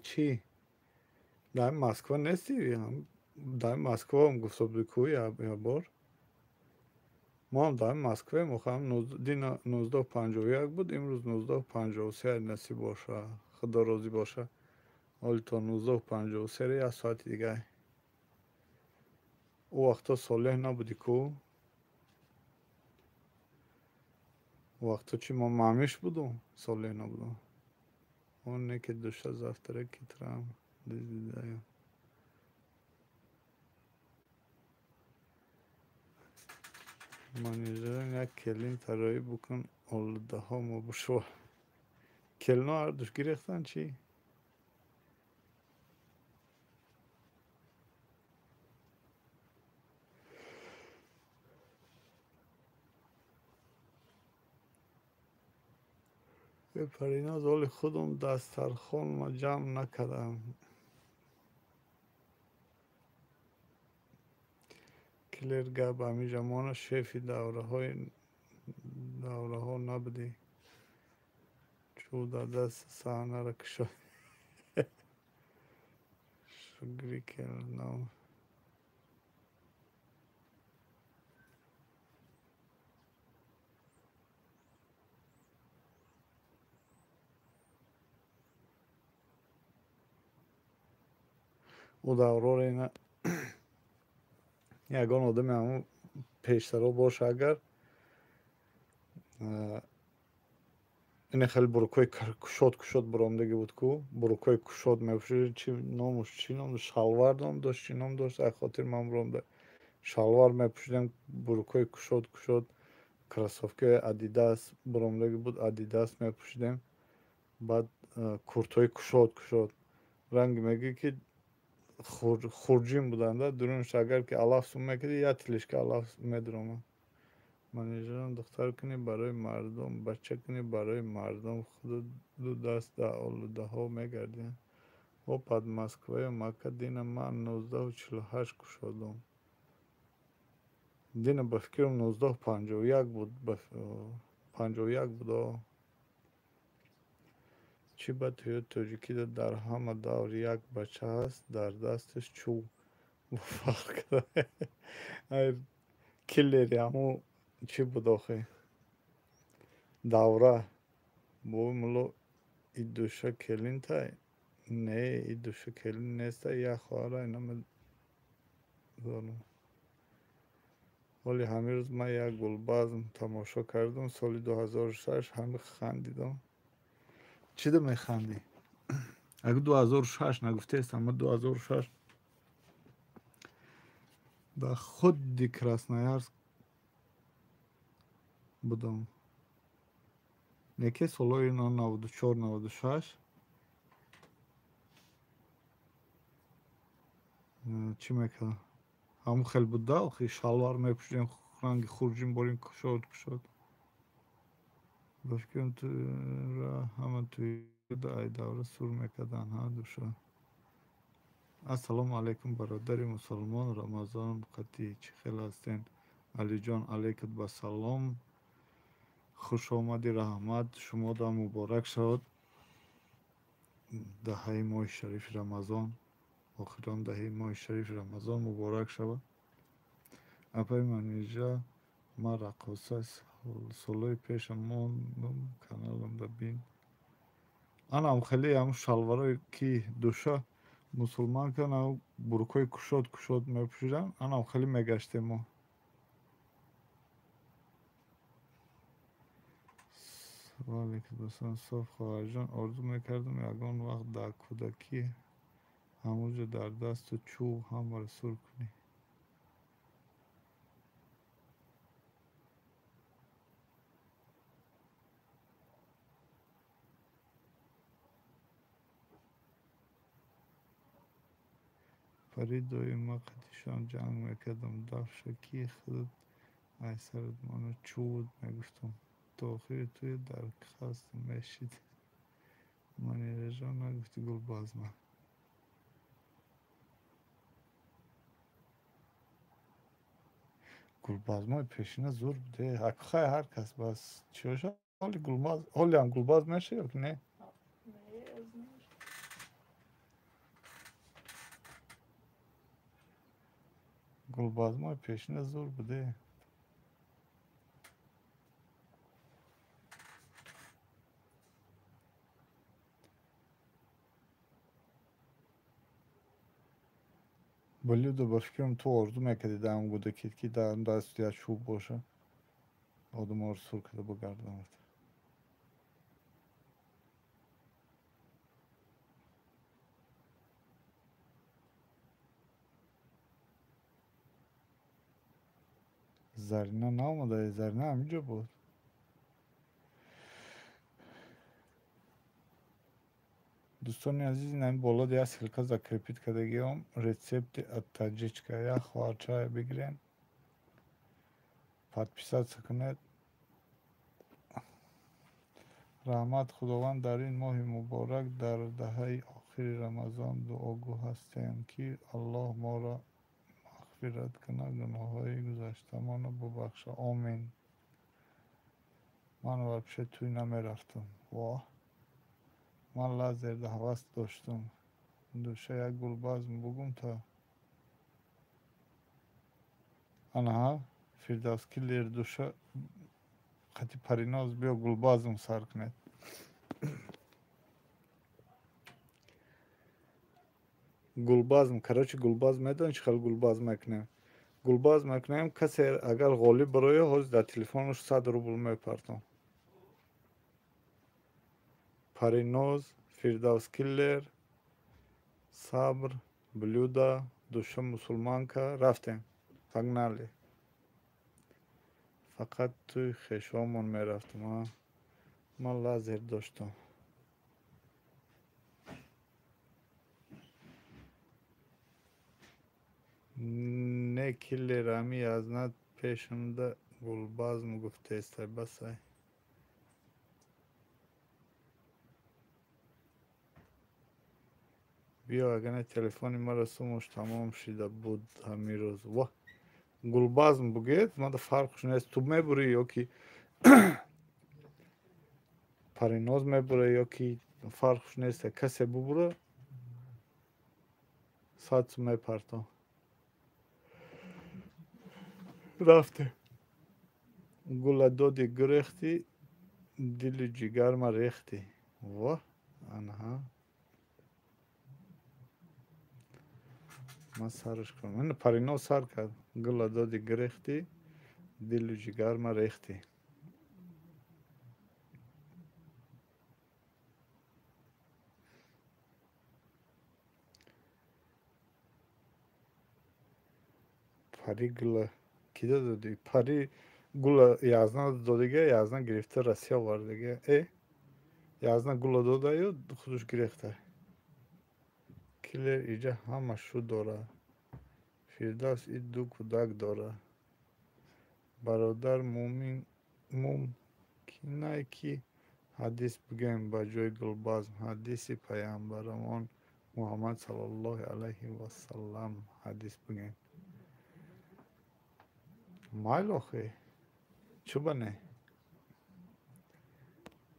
чӣ дар Москва нестӣ? дар Москва ҳам гуфта буди ку я бор. мо ҳам дар Москваем. охам дина 1951 буд, имрӯз 1953 насиб боша. худо розӣ боша. ҳоли то 1953 як соати дигар. او وقتا صالح نبودی کو؟ وقتا چی ما معمیش بودم صالح نبودم. اونه که دوشت زفتره کترم دیدیم. منیجرم یک کلین طراحی بکن آلوده ها ما بشو. کلنا هر دوش گریختن چی؟ پریناز حال خودم دسترخوان ما جمع نکردم. کلر گب همی جمعانه شیفی دوره ها نبودی. چو در دست سحنه را کشد. شگری کلنام. او دورار اینا یگان آدم همون پیشترها باشه. اگر این خیلی بروکای کشاد برامدگی بود کو. بروکای کشاد میفشید. چی نامش چی نام شلوار نام داشت، چی نام داشت، از خاطر من برامده شلوار میپوشیدم. بروکای کشاد کراسوفک ادیداس برامدگی بود، ادیداس میپوشیدم. بعد کورتای کشاد رنگ میگی که خورجین بودن. درونش اگر که الاف سوم میکردی یا تلیشکه الاف میدرومه. منیجرم دختر کنی برای مردم، بچه کنی برای مردم. خود دو دست در آلوده ها میگردیم. و پد مسکوه مکه دین من 1948 کشادم. دین بفکرم 1951 بود. 51 بود. چی با توی توجیکی در همه دور یک بچه هست، در دستش چوب فرق کرده. کلری همو چی بود آخه دوره بو ملو ای دوشه کلین تای. نه ای دوشه کلین نیست. یک خواهره اینا دارم. ولی همه روز من یک گلبازم تماشا کردم. سال 2006 همه خندیدم. چی ده میخندی؟ اگه 2006 نگفته است، اما 2006 در خود کراسنایارسک بودم. یکی سالای 94-96 چی میکردم؟ همون خیلی بود آخی شلوار میپوشیدم، رنگ خورجین باریم کشاد. بفکرم تو را همه توی ای دوره سور میکردن. ها دوشه. السلام علیکم برادر مسلمان. رمضان قطعی چی خیلی هستین؟ علی جان علیکت با سلام. خوش آمدی. رحمت شما دا مبارک شد. دهه ماه شریف رمضان، آخران دهه ماه شریف رمضان مبارک شود. اپای منیجا ما رقاصه سالای پیش موندم کانالم ببین. انا هم خیلی هم شلوارای کی دوشه مسلمان کنه بروکای کشاد میپوشیدن. انا هم خیلی میگشتیم ما. ولی که دوستان صبح خواهرجان آرزو میکردم یگان وقت در کودکی همونجا در دست و چوب هم رسول کنی. فرید دوی ما قدیشان جنگ میکردم دفشکی خود ای سرت منو چود میگفتم تا توی در خواست میشید من رجا نگفتی گل باز من گلبازمای پیشینه زور بوده حقیقه هر کس بس چیوشا حالی گلباز حالی هم گلباز میشه یا که نه گلبازمای پیشینه زور بوده بلیو با فکرم تو آرزو میکردی دام بوده که در دست یا چوب باشه آدم ها رو سر کده بگردم زرینه نامده زرینه همینجا بود دوستان عزیز این بالا دیگه سیلکا закрепить کردگیم рецепты от таджичка я خواهرچای بگیرین подписаться کنید رحمت خداوند در این ماه مبارک در دهه آخر رمضان دعاگو هستیم که الله ما را مغفرت کنه گناههای گذشتمان رو ببخشه آمین من ورپشه توی نمیرفتم واه من لحظه ده حوست داشتم دوشه یک گلباز بگم تا آنها فردوسکی لیر دوشه خطی پریناز بیا گلبازم سر کنید گلبازم کرچه گلباز میدون چخل گلباز میکنیم گلباز میکنیم کسی اگر غالب برای حوز در تلفنش 100 روبل میپرتم پریناز فردوسکی لیر صبر بلودا دوشه مسلمانکا رفتیم فقنالی فقط توی خیشامون میرفتم من لازر داشتم نه کلی رامی از ند پیشنده گلباز گفته است بسه بیا اگر تلفن مرا سومش تمام شده بود همین روز واه گلباز بگید من ده فرقش نیست تو میبری یا که پریناز میبره یا که فرقش نیست کسی ببره ساعت میپرتم رفته گل دادی گریختی دل جگر ما ریختی واه آنها من سرش کنم من پریناز سر کرد گل دادی گریختی دل جگر ما ریختی پری گل کی دادی پری گل یازنا دادیگه یازنا گرفته رسیا واردگه یازنا گل داده یا خودش گرفته کلر ایجا همه شو داره فردوس ای دو کودک داره برادر ممکنه که حدیث بگیم با جای گلباز حدیث پیامبرمان محمد صلی الله علیه و سلم حدیث بگیم مایل آخه چو بنه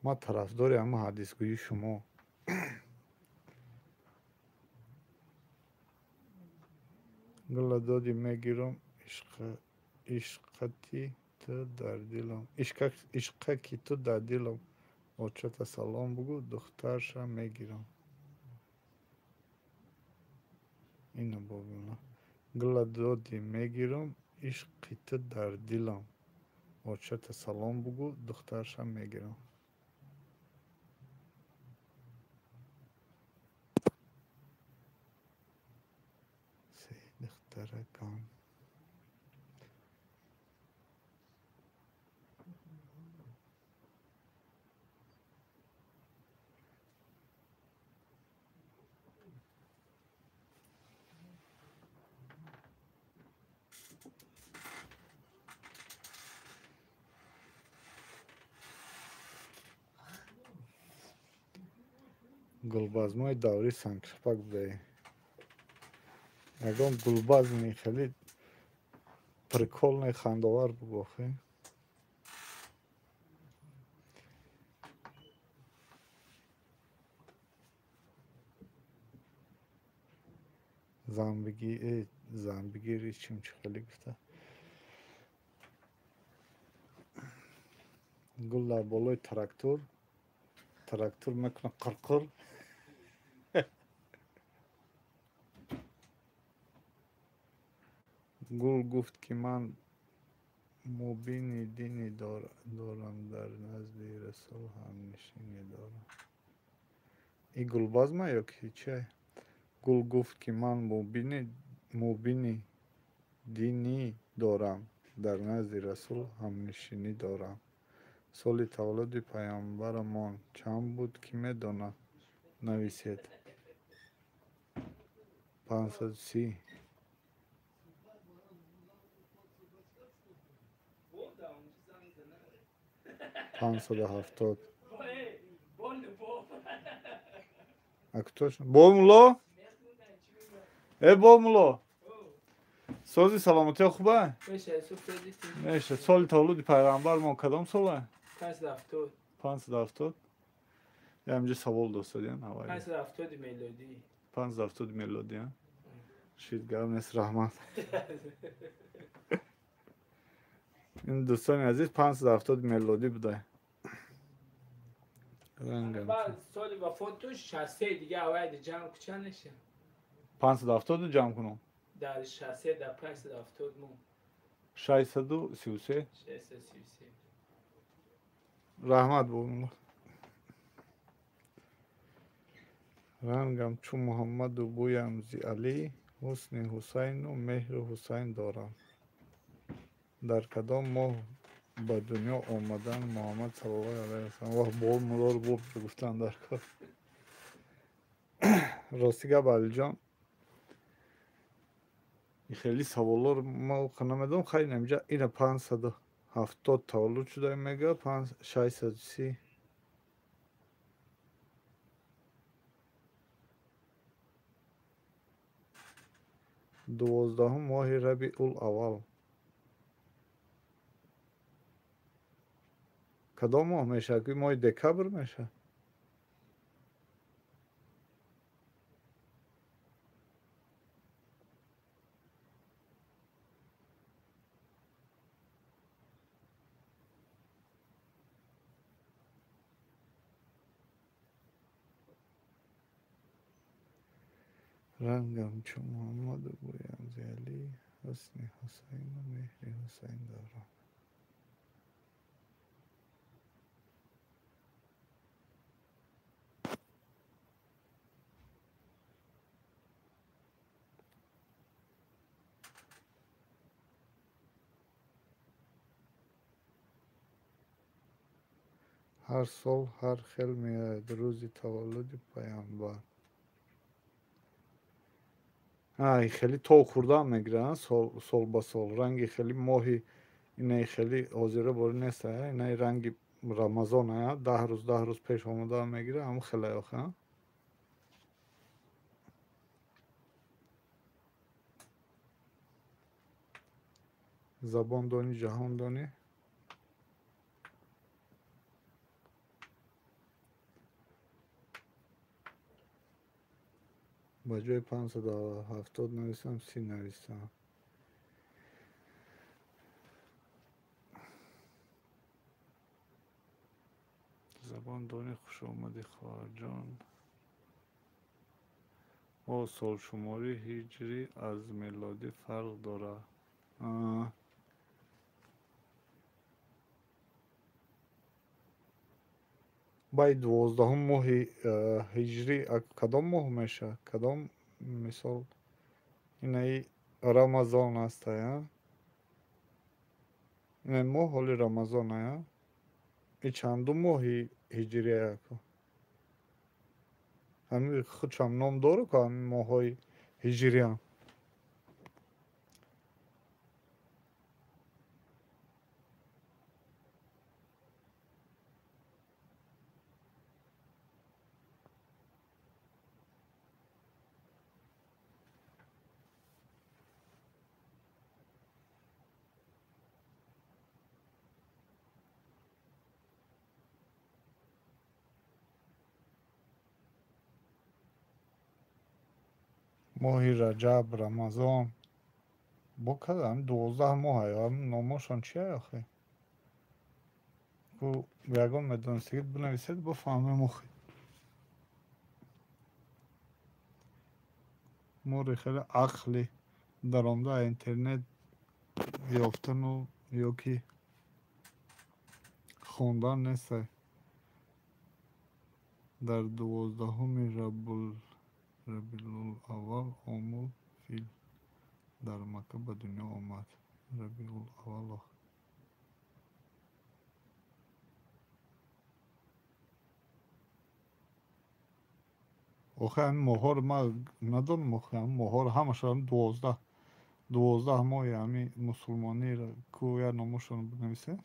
ما طرفداری همه حدیث گویی شما گل دادی میگیرم عشقتی تو در دلم عشقکی تو در دلم بچه سلام بگو دخترش میگیرم اینو ببینم گل دادی میگیرم عشقی تو در دلم بچه سلام بگو دخترش میگیرم درکان гулбазмои даври сангшапак будае. Ягон гулбазми хеле прикольный хандовар бубохе. Занбигири чимчи хеле гуфта. Гул дар болои трактор мекуна қирқир. гул гуфт ки ман мубини дини дорам дар назди расул ҳамнишинӣ дорам. И гулбазма ё ки чия? Гул гуфт ки ман мубини дини дорам дар назди расул ҳамнишинӣ дорам. соли таваллуди пайғамбарамон чанд буд ки медонад? Нависед. 530. 570. А кто ж? Бомло? Бомло. Сози саломати хуба? Меша. Соли таваллуди пайғамбарамон кадом сола? 570. 570. Ямҷа савол достадиан аввал. 570 мелодӣ. 570 мелодӣ. Шидгам нест раҳмат. ин дӯстони азиз 570 мелодӣ буда. بعد سال وفاتش 63 دیگه اوایل جمع چند نشه 570 جمع کنم در 63 در 570 مون 633 633 رحمت بولم رنگم چون محمد و بویم زی علی حسن حسین و مهر حسین دارم در کدام ماه به دنیا آمدن محمد صلی الله علیه و سلم واه بول مدار بول گفتن در کار راستی گپ علی جان خیلی سوالا رو ما نمیدونم خیلی نمیجا اینا 570 تولد شده میگه 630 12 ماه ربیع الاول کدام ماه میشه که ماه دکبر میشه رنگم چون محمد بویم زی علی حسن حسین و مهر حسین دارم هر سال هر خیل میاد روز تولد پیامبر این خیلی تو خورده میگیرن سال با سال رنگی خیلی ماهی اینه خیلی حاضره باری نیست اینه رنگی رمضان 10 روز پیش آمده میگیره اما خیلی آخه زبان دانی جهان دانی با جای 570 نویسم 30 نویسم زبان دانی خوش آمدی خواهر جان او سال شماری هجری از میلادی فرق داره باید 12 ماه هجری کدام ماه میشه کدام مثال اینه рамазон аста я не моҳ ҳоли рамазона я и чанду моҳи ҳиҷрия ку ҳами худшам ном дору ку ҳами моҳҳои ҳиҷриям моҳи раҷаб рамазон бо када ҳами 12 моҳ аю ҳами номошон чи аю охе ку ягон медонистагид бинависед бифаҳмем охе море хеле ақли даромда интернет ёфтану ё ки хондан нестай дар 12-уми рабиулаввал омул фил дар Макка ба дунё омад рабиулаввал охе ҳами моҳҳоро ман надонам охе ҳами моҳҳоро ҳамашон 12 моҳи ҳами мусулмонӣ ку я номошон бинависед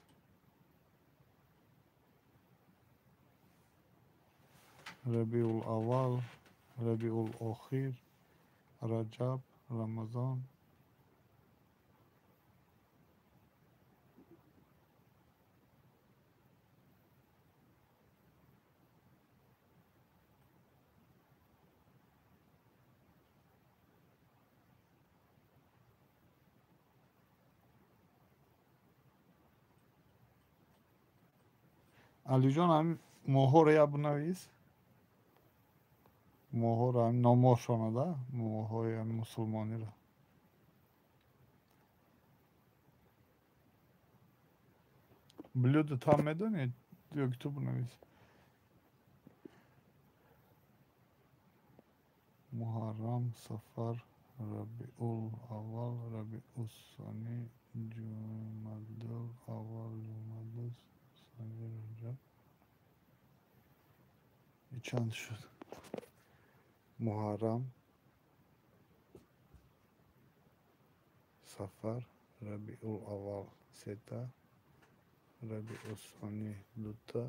рабиулаввал рабиулохир раҷаб рамазон алиҷон ҳами моҳҳоро я бинавис моҳҳоро ҳами номошонада моҳҳои ҳами мусулмониро блюдо там медонед ё ки ту бинавис муҳаррам сафар рабиулаввал рабиусани ҷумадулаввал ҷумадусани раҷаб чанд шуд муҳаррам сафар рабиулаввал сета рабиусани дута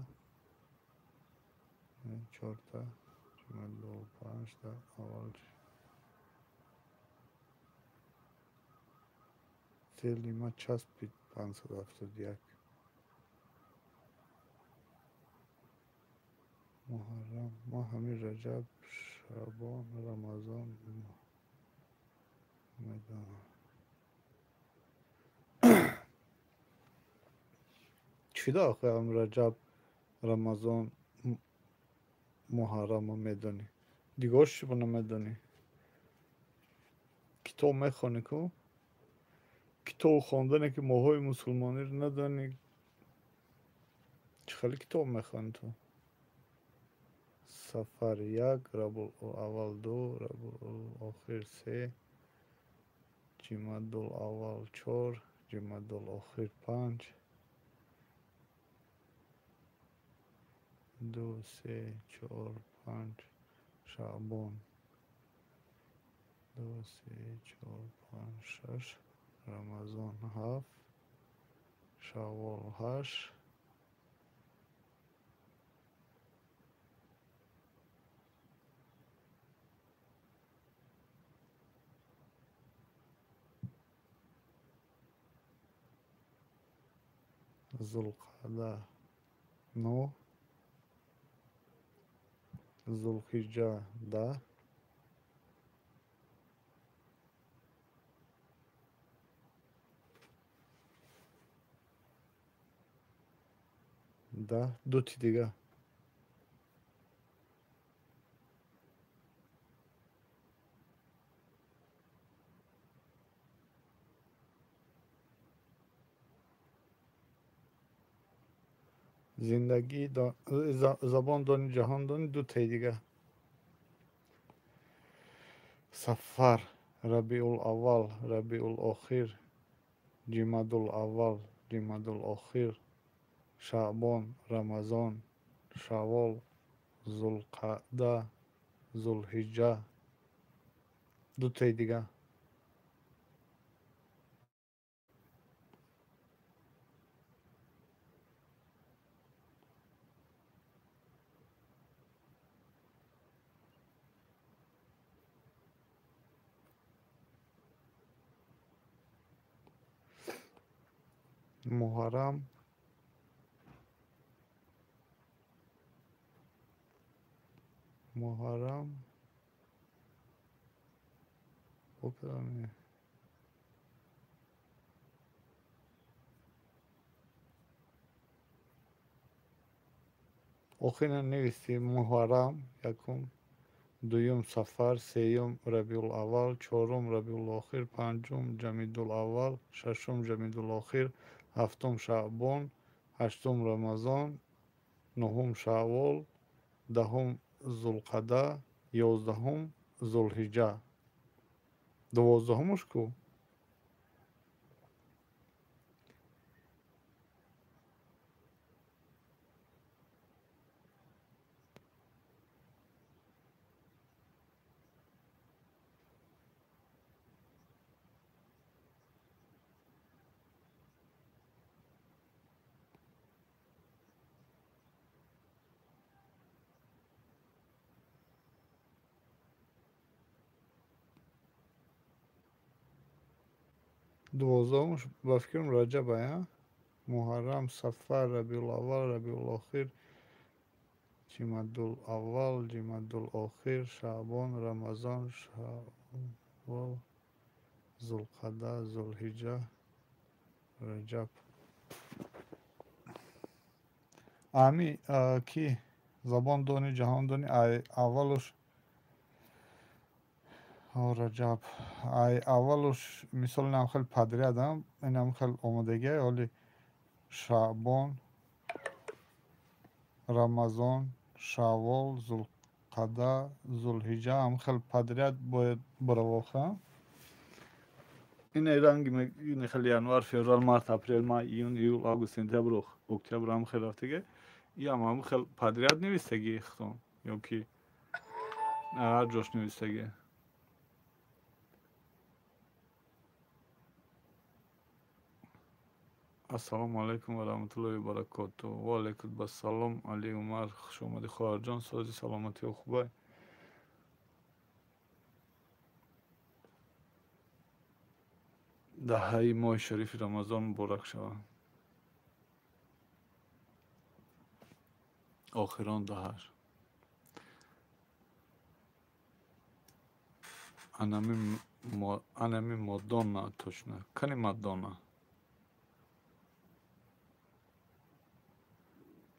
чорта ҷумадул панҷта аввал селима часпид 571 муҳаррам моҳ ҳами раҷаб шабон рамазон медонам чида охе ҳам раҷаб рамазон муҳаррамро медонӣ дигоҳ чиба намедонӣ китоб мехонӣ ку китобу хондане ки моҳҳои мусулмониро надонӣ чӣ хеле китоб мехонӣ ту сафар 1 рабиулаввал 2 рабиулохир 3 ҷумадулаввал 4 ҷумадулохир 5 2 3 4 5 шаъбон 2 3 4 5 6 рамазон 7 шаввол 8 зулқаъда 9 зулҳиҷҷа 10 дути дига зиндагӣ забон дони ҷаҳон дони дутаи дига сафар Rabiul Avval, Rabiul Okhir, Jimadul Avval, Jimadul Okhir, Şaban, Ramazan, Şavval, Zulqa'da, Zulhicce. دو تای دیگه. محرم، محرم بکنه آخینا نویسی محرم یکم، دویم صفر، سیوم ربیع الاول، چهارم ربیع الاخیر، پنجم جمادی الاول، ششم جمادی الاخیر، هفتم شعبان، هشتم رمضان، نهم شوال، دهم ذوالقعده، یازدهم ذوالحجه. دوازدهمش کو؟ دوازدهمش با فکرم رجبه یا؟ محرم، صفر، ربیع الاول، ربیع الاخیر، جمادی الاول، جمادی الاخیر، شعبان، رمضان، شوال، ذوالقعده، ذوالحجه، رجب. امی کی زبان دانی جهان دانی اولش رجب اولش مثال نم خیلی پدری ادم اینم خیلی آمادگی ولی شعبان، رمضان، شوال، ذوالقعده، ذوالحجه هم خیلی پدریت باید براواخه. این رنگی این خیلی ینوار، فوریه، مارس، اپریل، مای، یون، یول، آگوست، سپتامبر، اکتبر هم خیلی رفتگی. یا هم خیلی پدریت نویسگی اختون یا کی هر جوش نویسگی. السلام علیکم و رحمت الله و برکاته. و علیکم السلام. علی عمر خوش اومدی خواهر جان. سازی سلامتی و خوبه. دهه ماه شریف رمضان مبارک شود. آخران دهر. Anemi Madonna точно. Kani Madonna?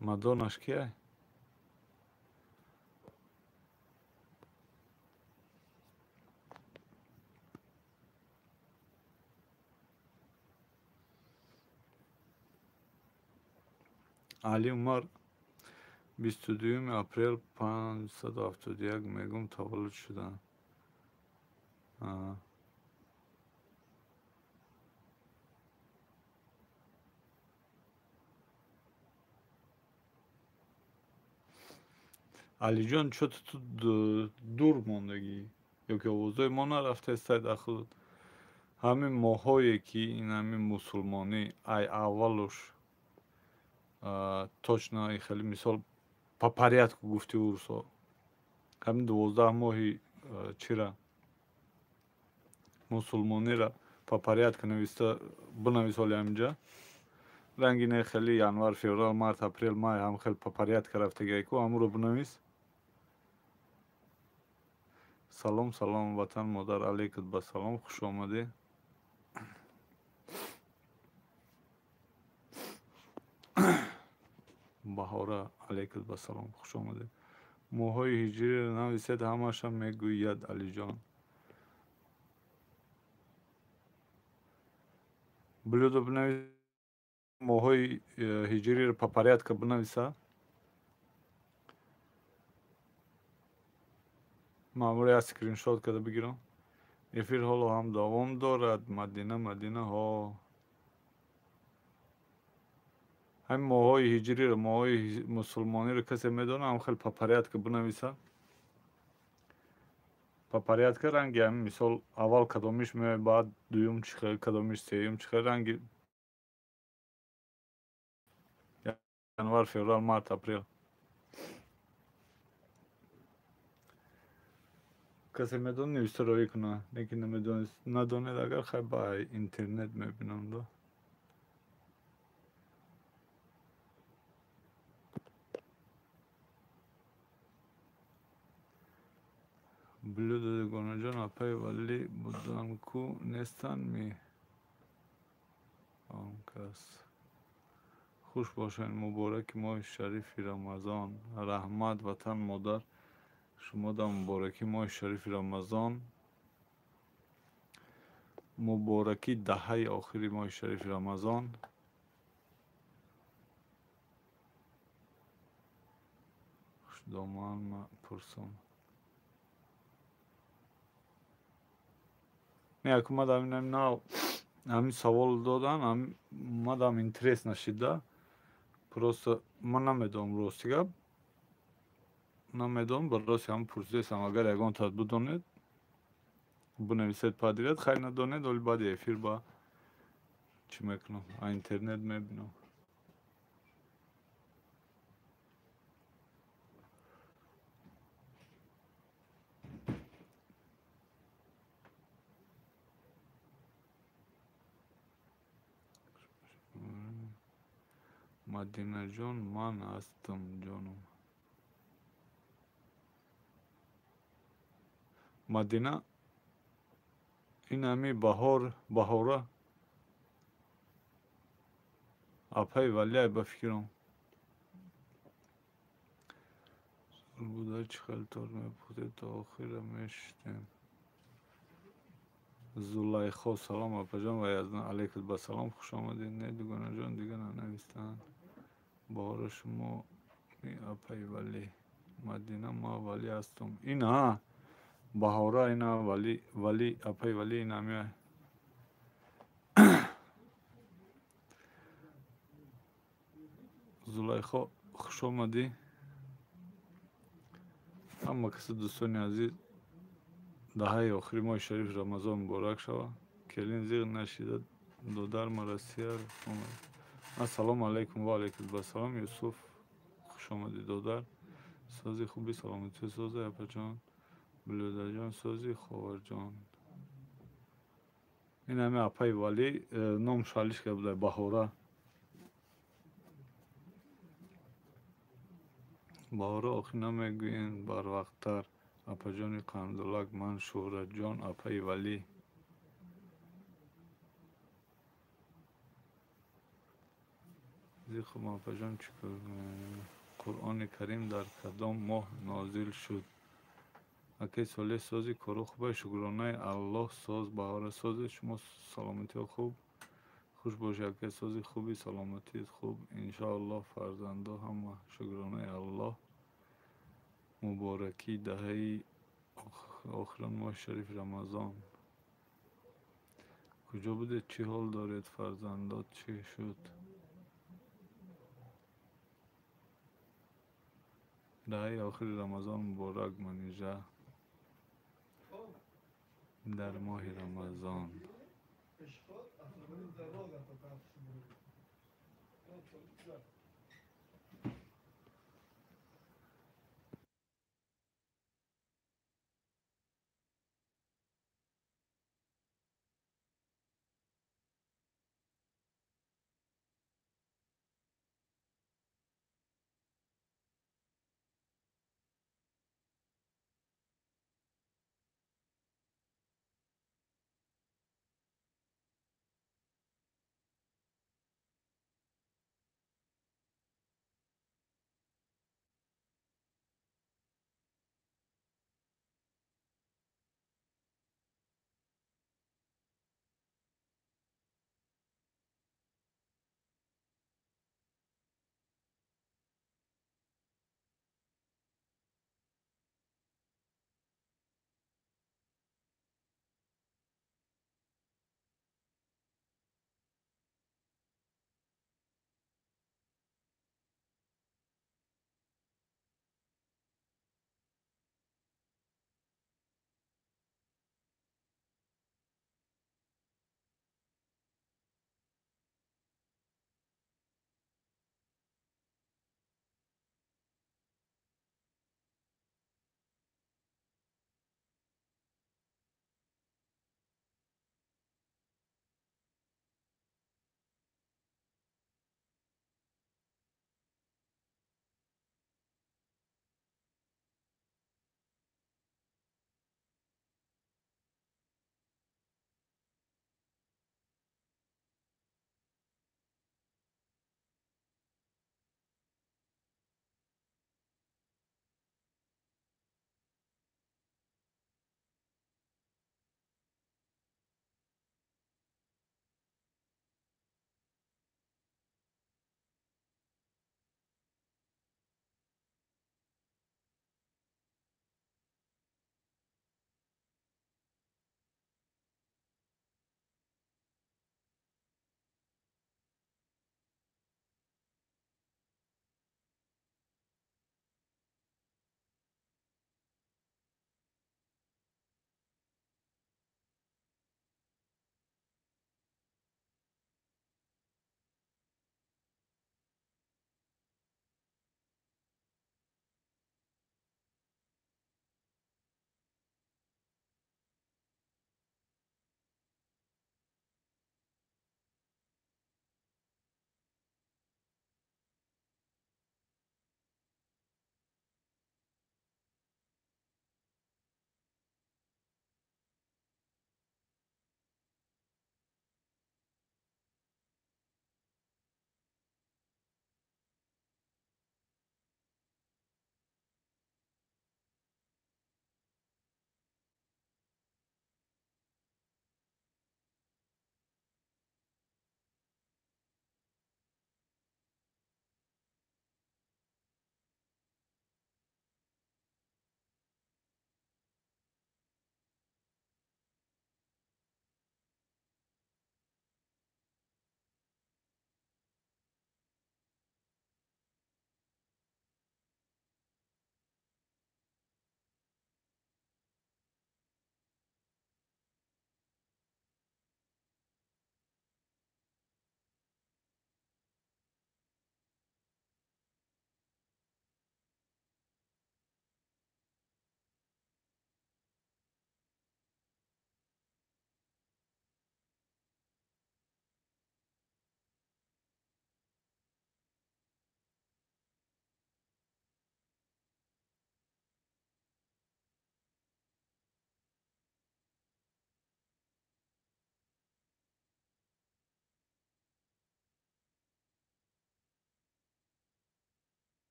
Madonna шкия? Ali Umar 22 aprel 571 میگم تولد شدن. علی جان چطور تو دور موندگی یا که اوضاع ما نرفته سای داخل همین ماهایی که این همین مسلمانی ای اولش точно خیلی مثال по порядку گفتی ورسا همین 12 ماهی چرا مسلمانی را по порядку نویسته بنویسالی همینجا رنگینه خیلی январ فوریه مارس اپریل مای هم خیلی по порядку رفتگی کو همون رو بنویس. سلام سلام وطن مادر علیکت با سلام خوش آمده. بهاره علیکت با سلام خوش آمده. ماهای هجری رو نویسید همش هم میگوید علی جان. بلودو بنویس ماهای هجری رو по порядку بنویسه. معمولی اسکرین شات کرده بگیرم ефир ҳоло ҳам давом дорад. Мадинаҳо ҳамин моҳҳои ҳиҷриро, моҳҳои мусулмониро касе медонад? ҳам хеле папарятка бинависад. Папарятка ранги ҳамин мисол аввал кадомиш меояд, баъд дуюм чихел, кадомиш сеюм чихел, ранги январ, феврал, март, апрел. کسی میدون نوشته روی کنه لیکن ندونید اگر خیلی با اینترنت میبینم دو بلو داده گونه جان اپای ولی بودن کو نیستن می آن کس خوش باشین. مبارک ماه شریف رمضان. رحمت وطن مادر شما در مبارکی ماه شریف رمضان، مبارکی دهه آخری ماه شریف رمضان. خوش دامان ما پرسم نه اکو ما دامین همین سوال دادن ما دام اینترس نشیده просто ما نمیدونم راستی گپ نمیدونم براستی هم پرسیدم اگر یگان تا بدونید بنویسید پادریت خیلی ندونید ولی بعد افیر با چی میکنم اینترنت میبینم. مدینه جان من هستم جانم. مدینه این همی بهاره اپای ولی بفکرم بوده چخل طور میپوده تا آخر میشتیم. زلیخا سلام اپا جان و یزدان علیکت با سلام خوش آمدین. نه دوگانه جان دیگه ننویستن بهار شما می اپای ولی مدینه ما ولی هستم. این ها بهاره این ولی اپای ولی این همی زلیخا خوش آمدی. اما کسی دوستانی عزیز دهه آخری ماه شریف رمضان مبارک شود. کلین زیغ نشیده دودر مرسیار آمد. السلام علیکم و علیکم السلام. یوسف خوش آمدی دودر. سازی خوبی سلامتی سازی اپا جان. بلودر جان سازی خواهر جان. این همه اپای ولی نام شالیش که بوده بهاره آخی نمیگوین بر وقتتر اپا جانی قندلک من شهرت جان اپای ولی زیخو اپا جان چکر قرآن کریم در کدام ماه نازل شد؟ اکی ساله سازی کارو خوبه شکرانه الله ساز بهاره سازی شما سلامتی خوب خوش باشه. اکی سازی خوبی سلامتی خوب انشاءالله فرزنده همه شکرانه الله. مبارکی دهه آخران ماه شریف رمضان. کجا بودید؟ چی حال دارید؟ فرزندات چی شد؟ دهه آخر رمضان مبارک منیجه در ماه رمضان.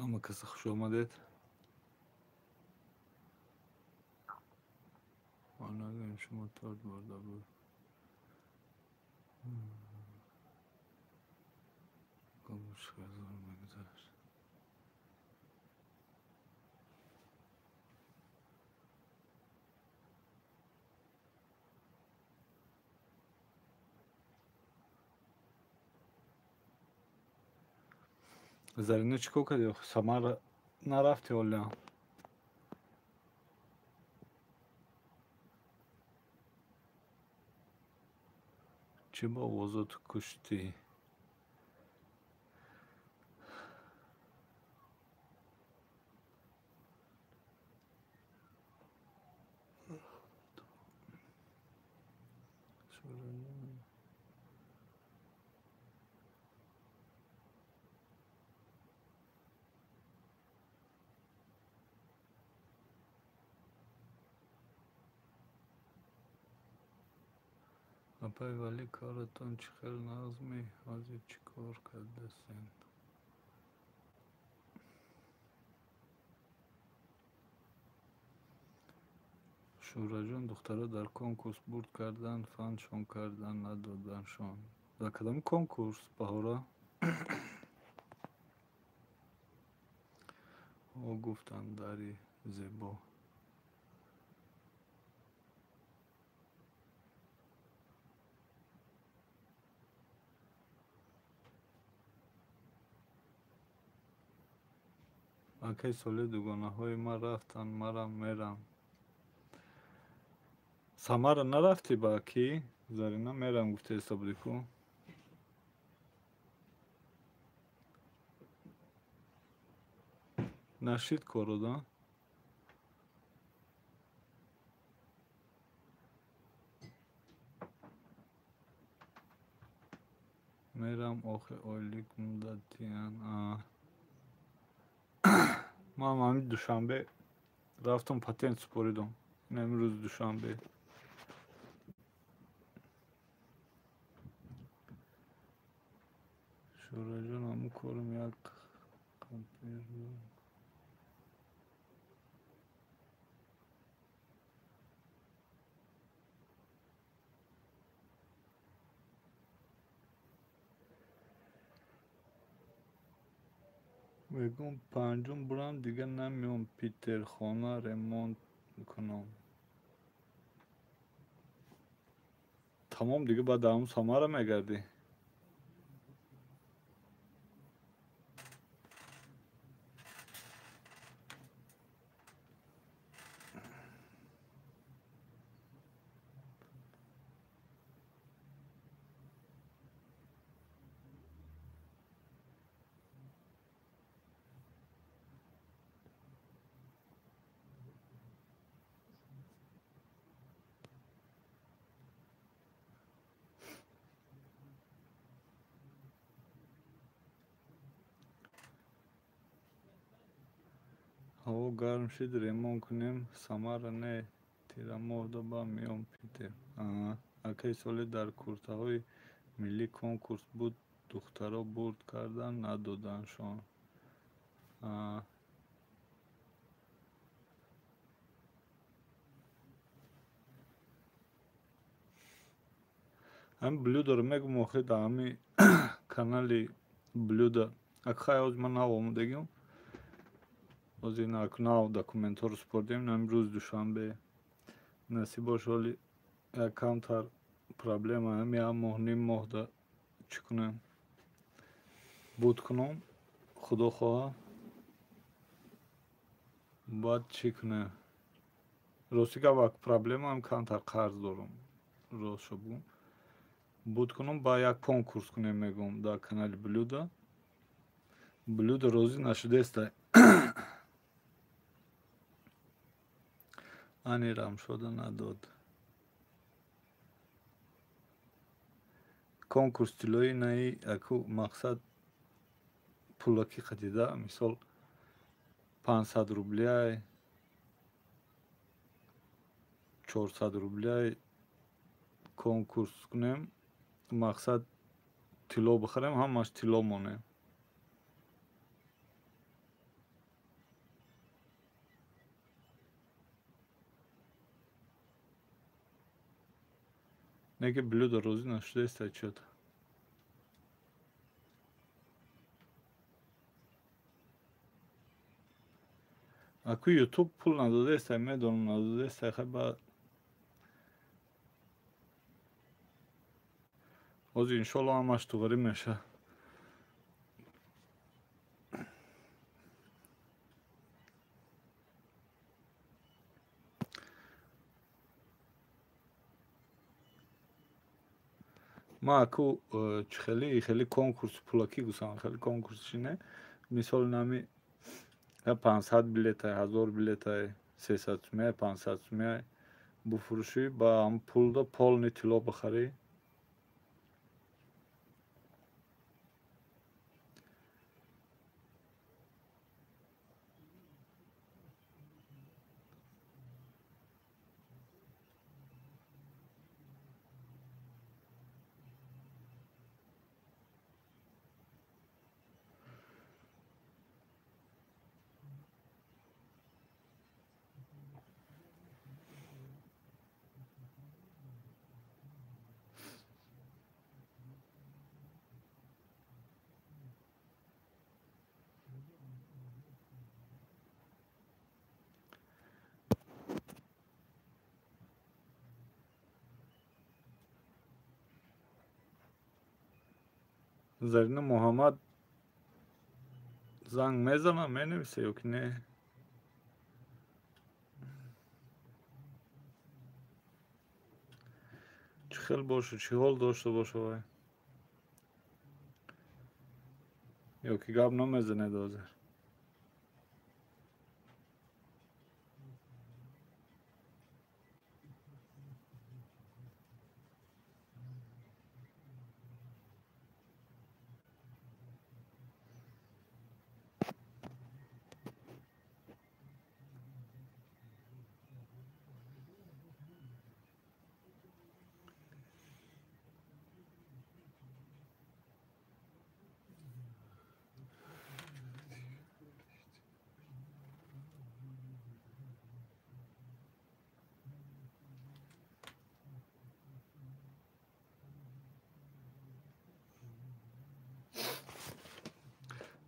همه کسی خوش آمدید. آنها شما تارد برده بود. گمش کردن مگذاشت. زرینه چیکار کردی؟ سمر نرفتی ولی چی با وضعت کشتی؟ اپای ولی کارتون چی خیلی نظمی حاضی چی کار کرده سن شورا جون دختره در کنکورس برد کردن فنشون کردن ندادنشون در کدام کنکورس بهارا؟ او گفتن داری زیبا اکی سالی دوگانه های ما رفتن مرم میرم سمر نرفتی با کی؟ زرینه میرم گفته حساب دیکو نشید کارو دا میرم آخه آیلیک مدتیان ما هم همین دوشنبه رفتم پاتنت سپوریدم این امروز دوشنبه شورا جان همون کارم یک کمپیر بود میگم پنجم برم دیگه نمیام پیتر خانه ریمونت میکنم تمام دیگه بعد همون سمره میگردی هوا گرم شد ریمون کنیم سمره نه تیره ماه با میام پیتر اکی سالی در کورته های ملی کنکورس بود دخترها برد کردن ندادنشان هم блюдо رو میگم آخه در همین کانالی блюдо اکخای از من نو آمدگیم از این اک نو داکومنت ها رو سپردیم امروز دوشنبه نصیب باش ولی یک کمتر پرابلم هم یا ماه نیم ماه دا چی کنم بود کنم خدا خواه باید چی کنم راستی که وقت پرابلم هم کمتر قرض دارم راست شو بگم بود کنم با یک کنکورس کنم میگم در کانال блюдо روزی نشده است انی رم شده نداد کنکورس تلوی نایی اکو مقصد پولکی خدیده مثال 500 روبلیای 400 روبلیای کنکورس کنیم مقصد تلو بخریم همش تلو مونه Неге блюдо розина что есть отчет. Ако YouTube пул нададе сай медонам нададе сай хаба ози иншаллоҳ ҳамаш туғарӣ меша. ма аку хеле конкурс пулакӣ гусам хеле конкурсши не мисол нами 500 билетай 1000 билетай 300 сумяй 500 сумяй буфурӯшӣ ба ҳам пулда полни тилло бихарӣ. Зарина Муҳаммад занг мезана менависа ё ки не? Чӣ хел боша, чӣ ҳол дошта боша вай? Ё ки гап намезанед ҳозир?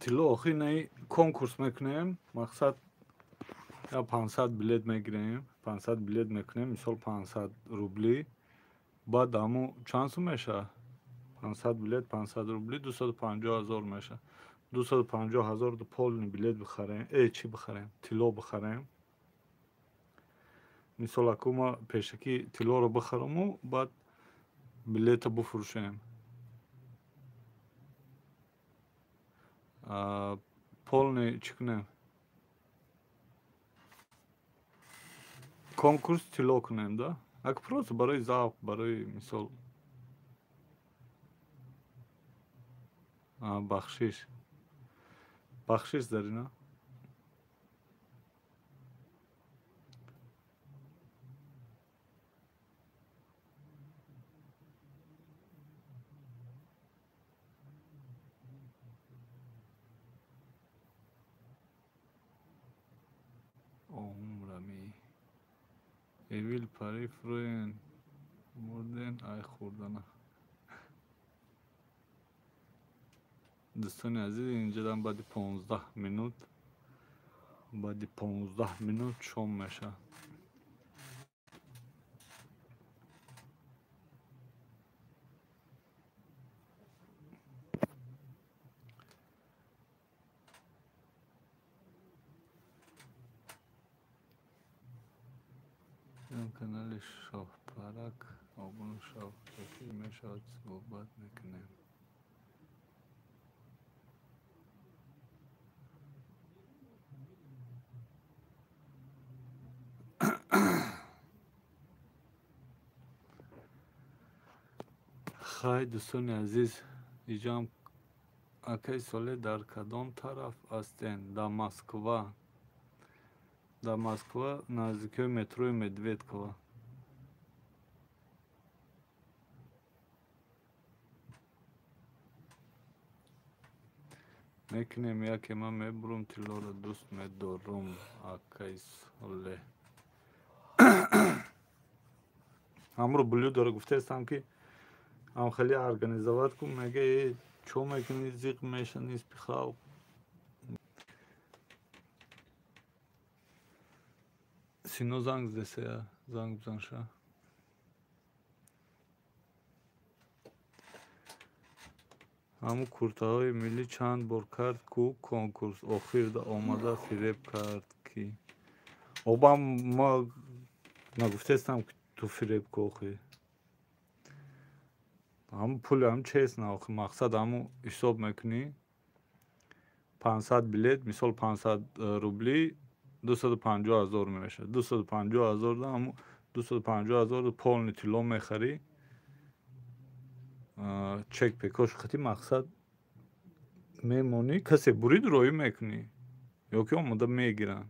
Тилло охи наи конкурс мекунем, мақсад я 500 билет мегирем, 500 билет мекунем, мисол 500 рубли, баъд ҳаму чанд сум меша? 500 билет 500 рубли 250 000 меша. 250 000 полни билет бихарем, чӣ бихарем? Тилло бихарем. Мисол ако ма пешакӣ тиллоро бихараму баъд билета буфурӯшем. Полни чӣ кунем? Конкурс тилло кунем да? Ако просто барои завқ, барои мисол бахшиш. Бахшиш Зарина? Умрами. Evil Pari Freund Morden Ay Khurdana. دوستان عزیز اینجا دارم بعد 15 minut شام میشه. کانال شاه پرک آبون شاه پرکی میشه صحبت میکنیم. خیر دوستان عزیز اینجا هم اکی ساله در کدام طرف هستین؟ در مسکو نزدیکی متروی مدویدکووا. میکنیم یکی من میبرم تیلو رو دوست میدارم اکی ساله. همرو блюдо گفتم که هم خیلی организовать کن مگه چو میکنی زیق میشه نیست بخواب سینو زنگ زده زنگ بزن شا همون کرته های ملی چند بار کرد کو کنکورس آخر دا آمده فریب کرد کی اوبام ما نگفتستم که تو فریب کوخی همون پول هم چیست نه آخه مقصد همون حساب میکنی 500 بلیت مثال 500 روبلی 250,000 میشه 250,000 دا همون 250,000 پول نتیلو میخری چک پیکاش خطی مقصد میمونی کسی برید روی میکنی یا که آمده میگیرن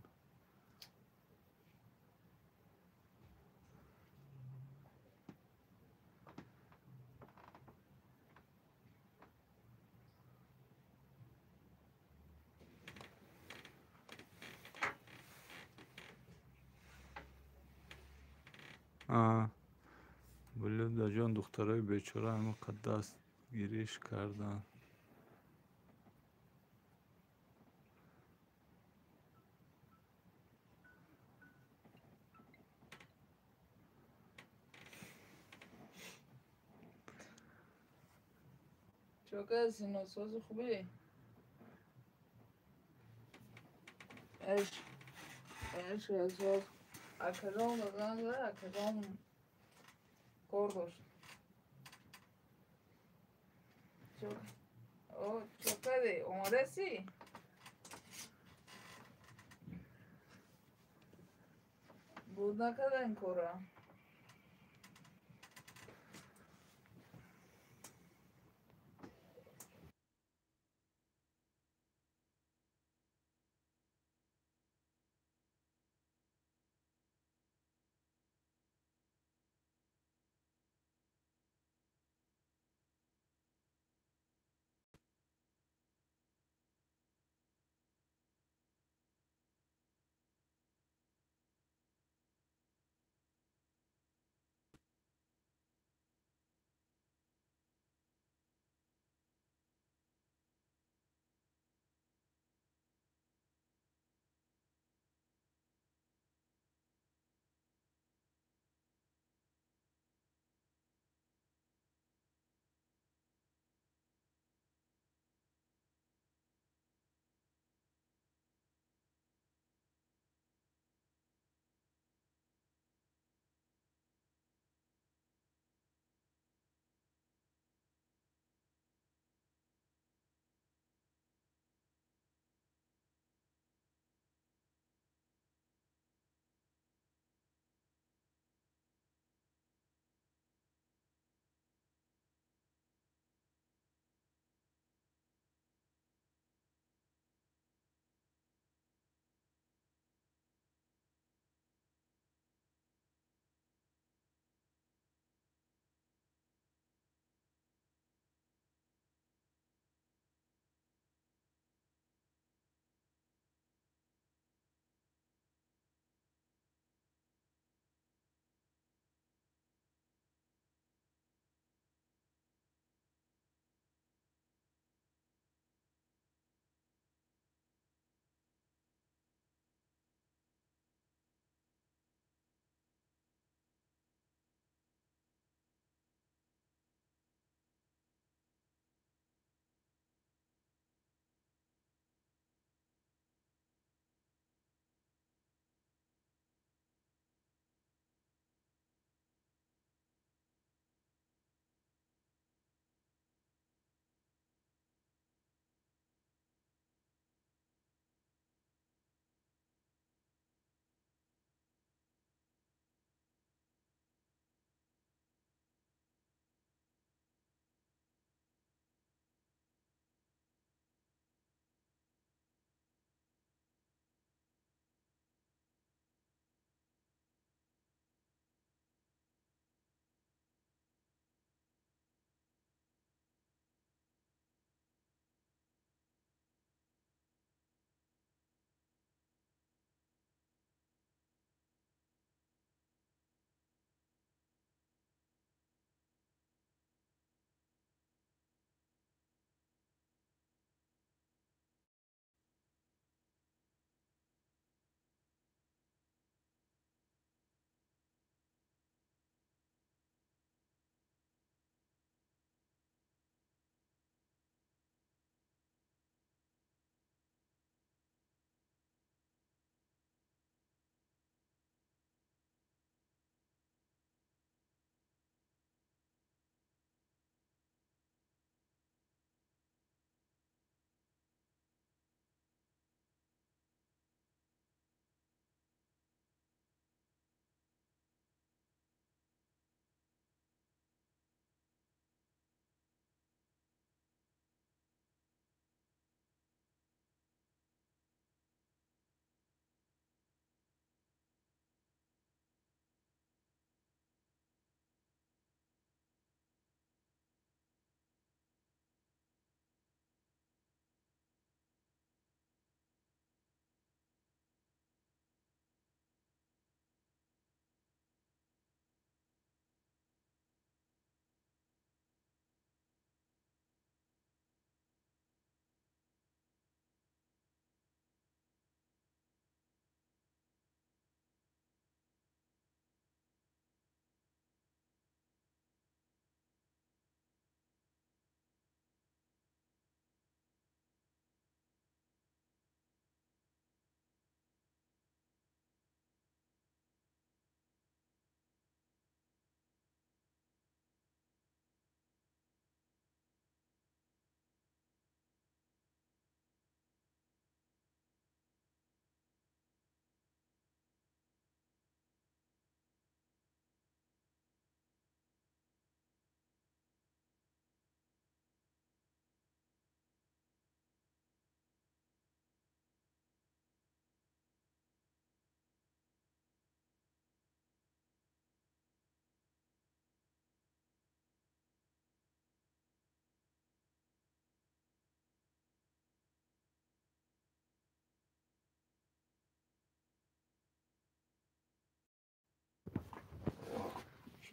بله جان دخترای بیچاره همه قد دست گیریش کردن چوکه سینوساز خوبی؟ اش اساس اکرام دادن اکرام کردش چوکه دی اومده سی؟ بود نکده این کاره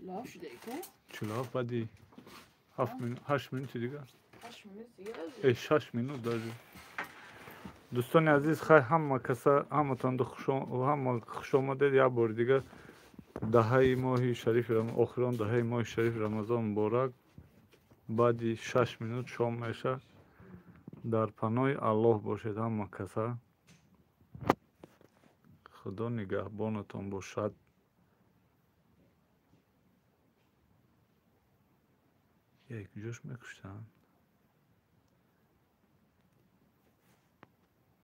چلاف شده کو؟ چلاف بعدی 8 minut دیگه 8 minut دیگه 6 minut даже. دوستان عزیز خیلی همه کسا همتون همه خوش آمدید یک بار دیگه دهه ماه شریف آخران دهه ماه شریف رمضان مبارک بعدی 6 minut شام میشه در پناه الله باشید همه کسا خدا نگهبانتان باشد یک جوش میکشتن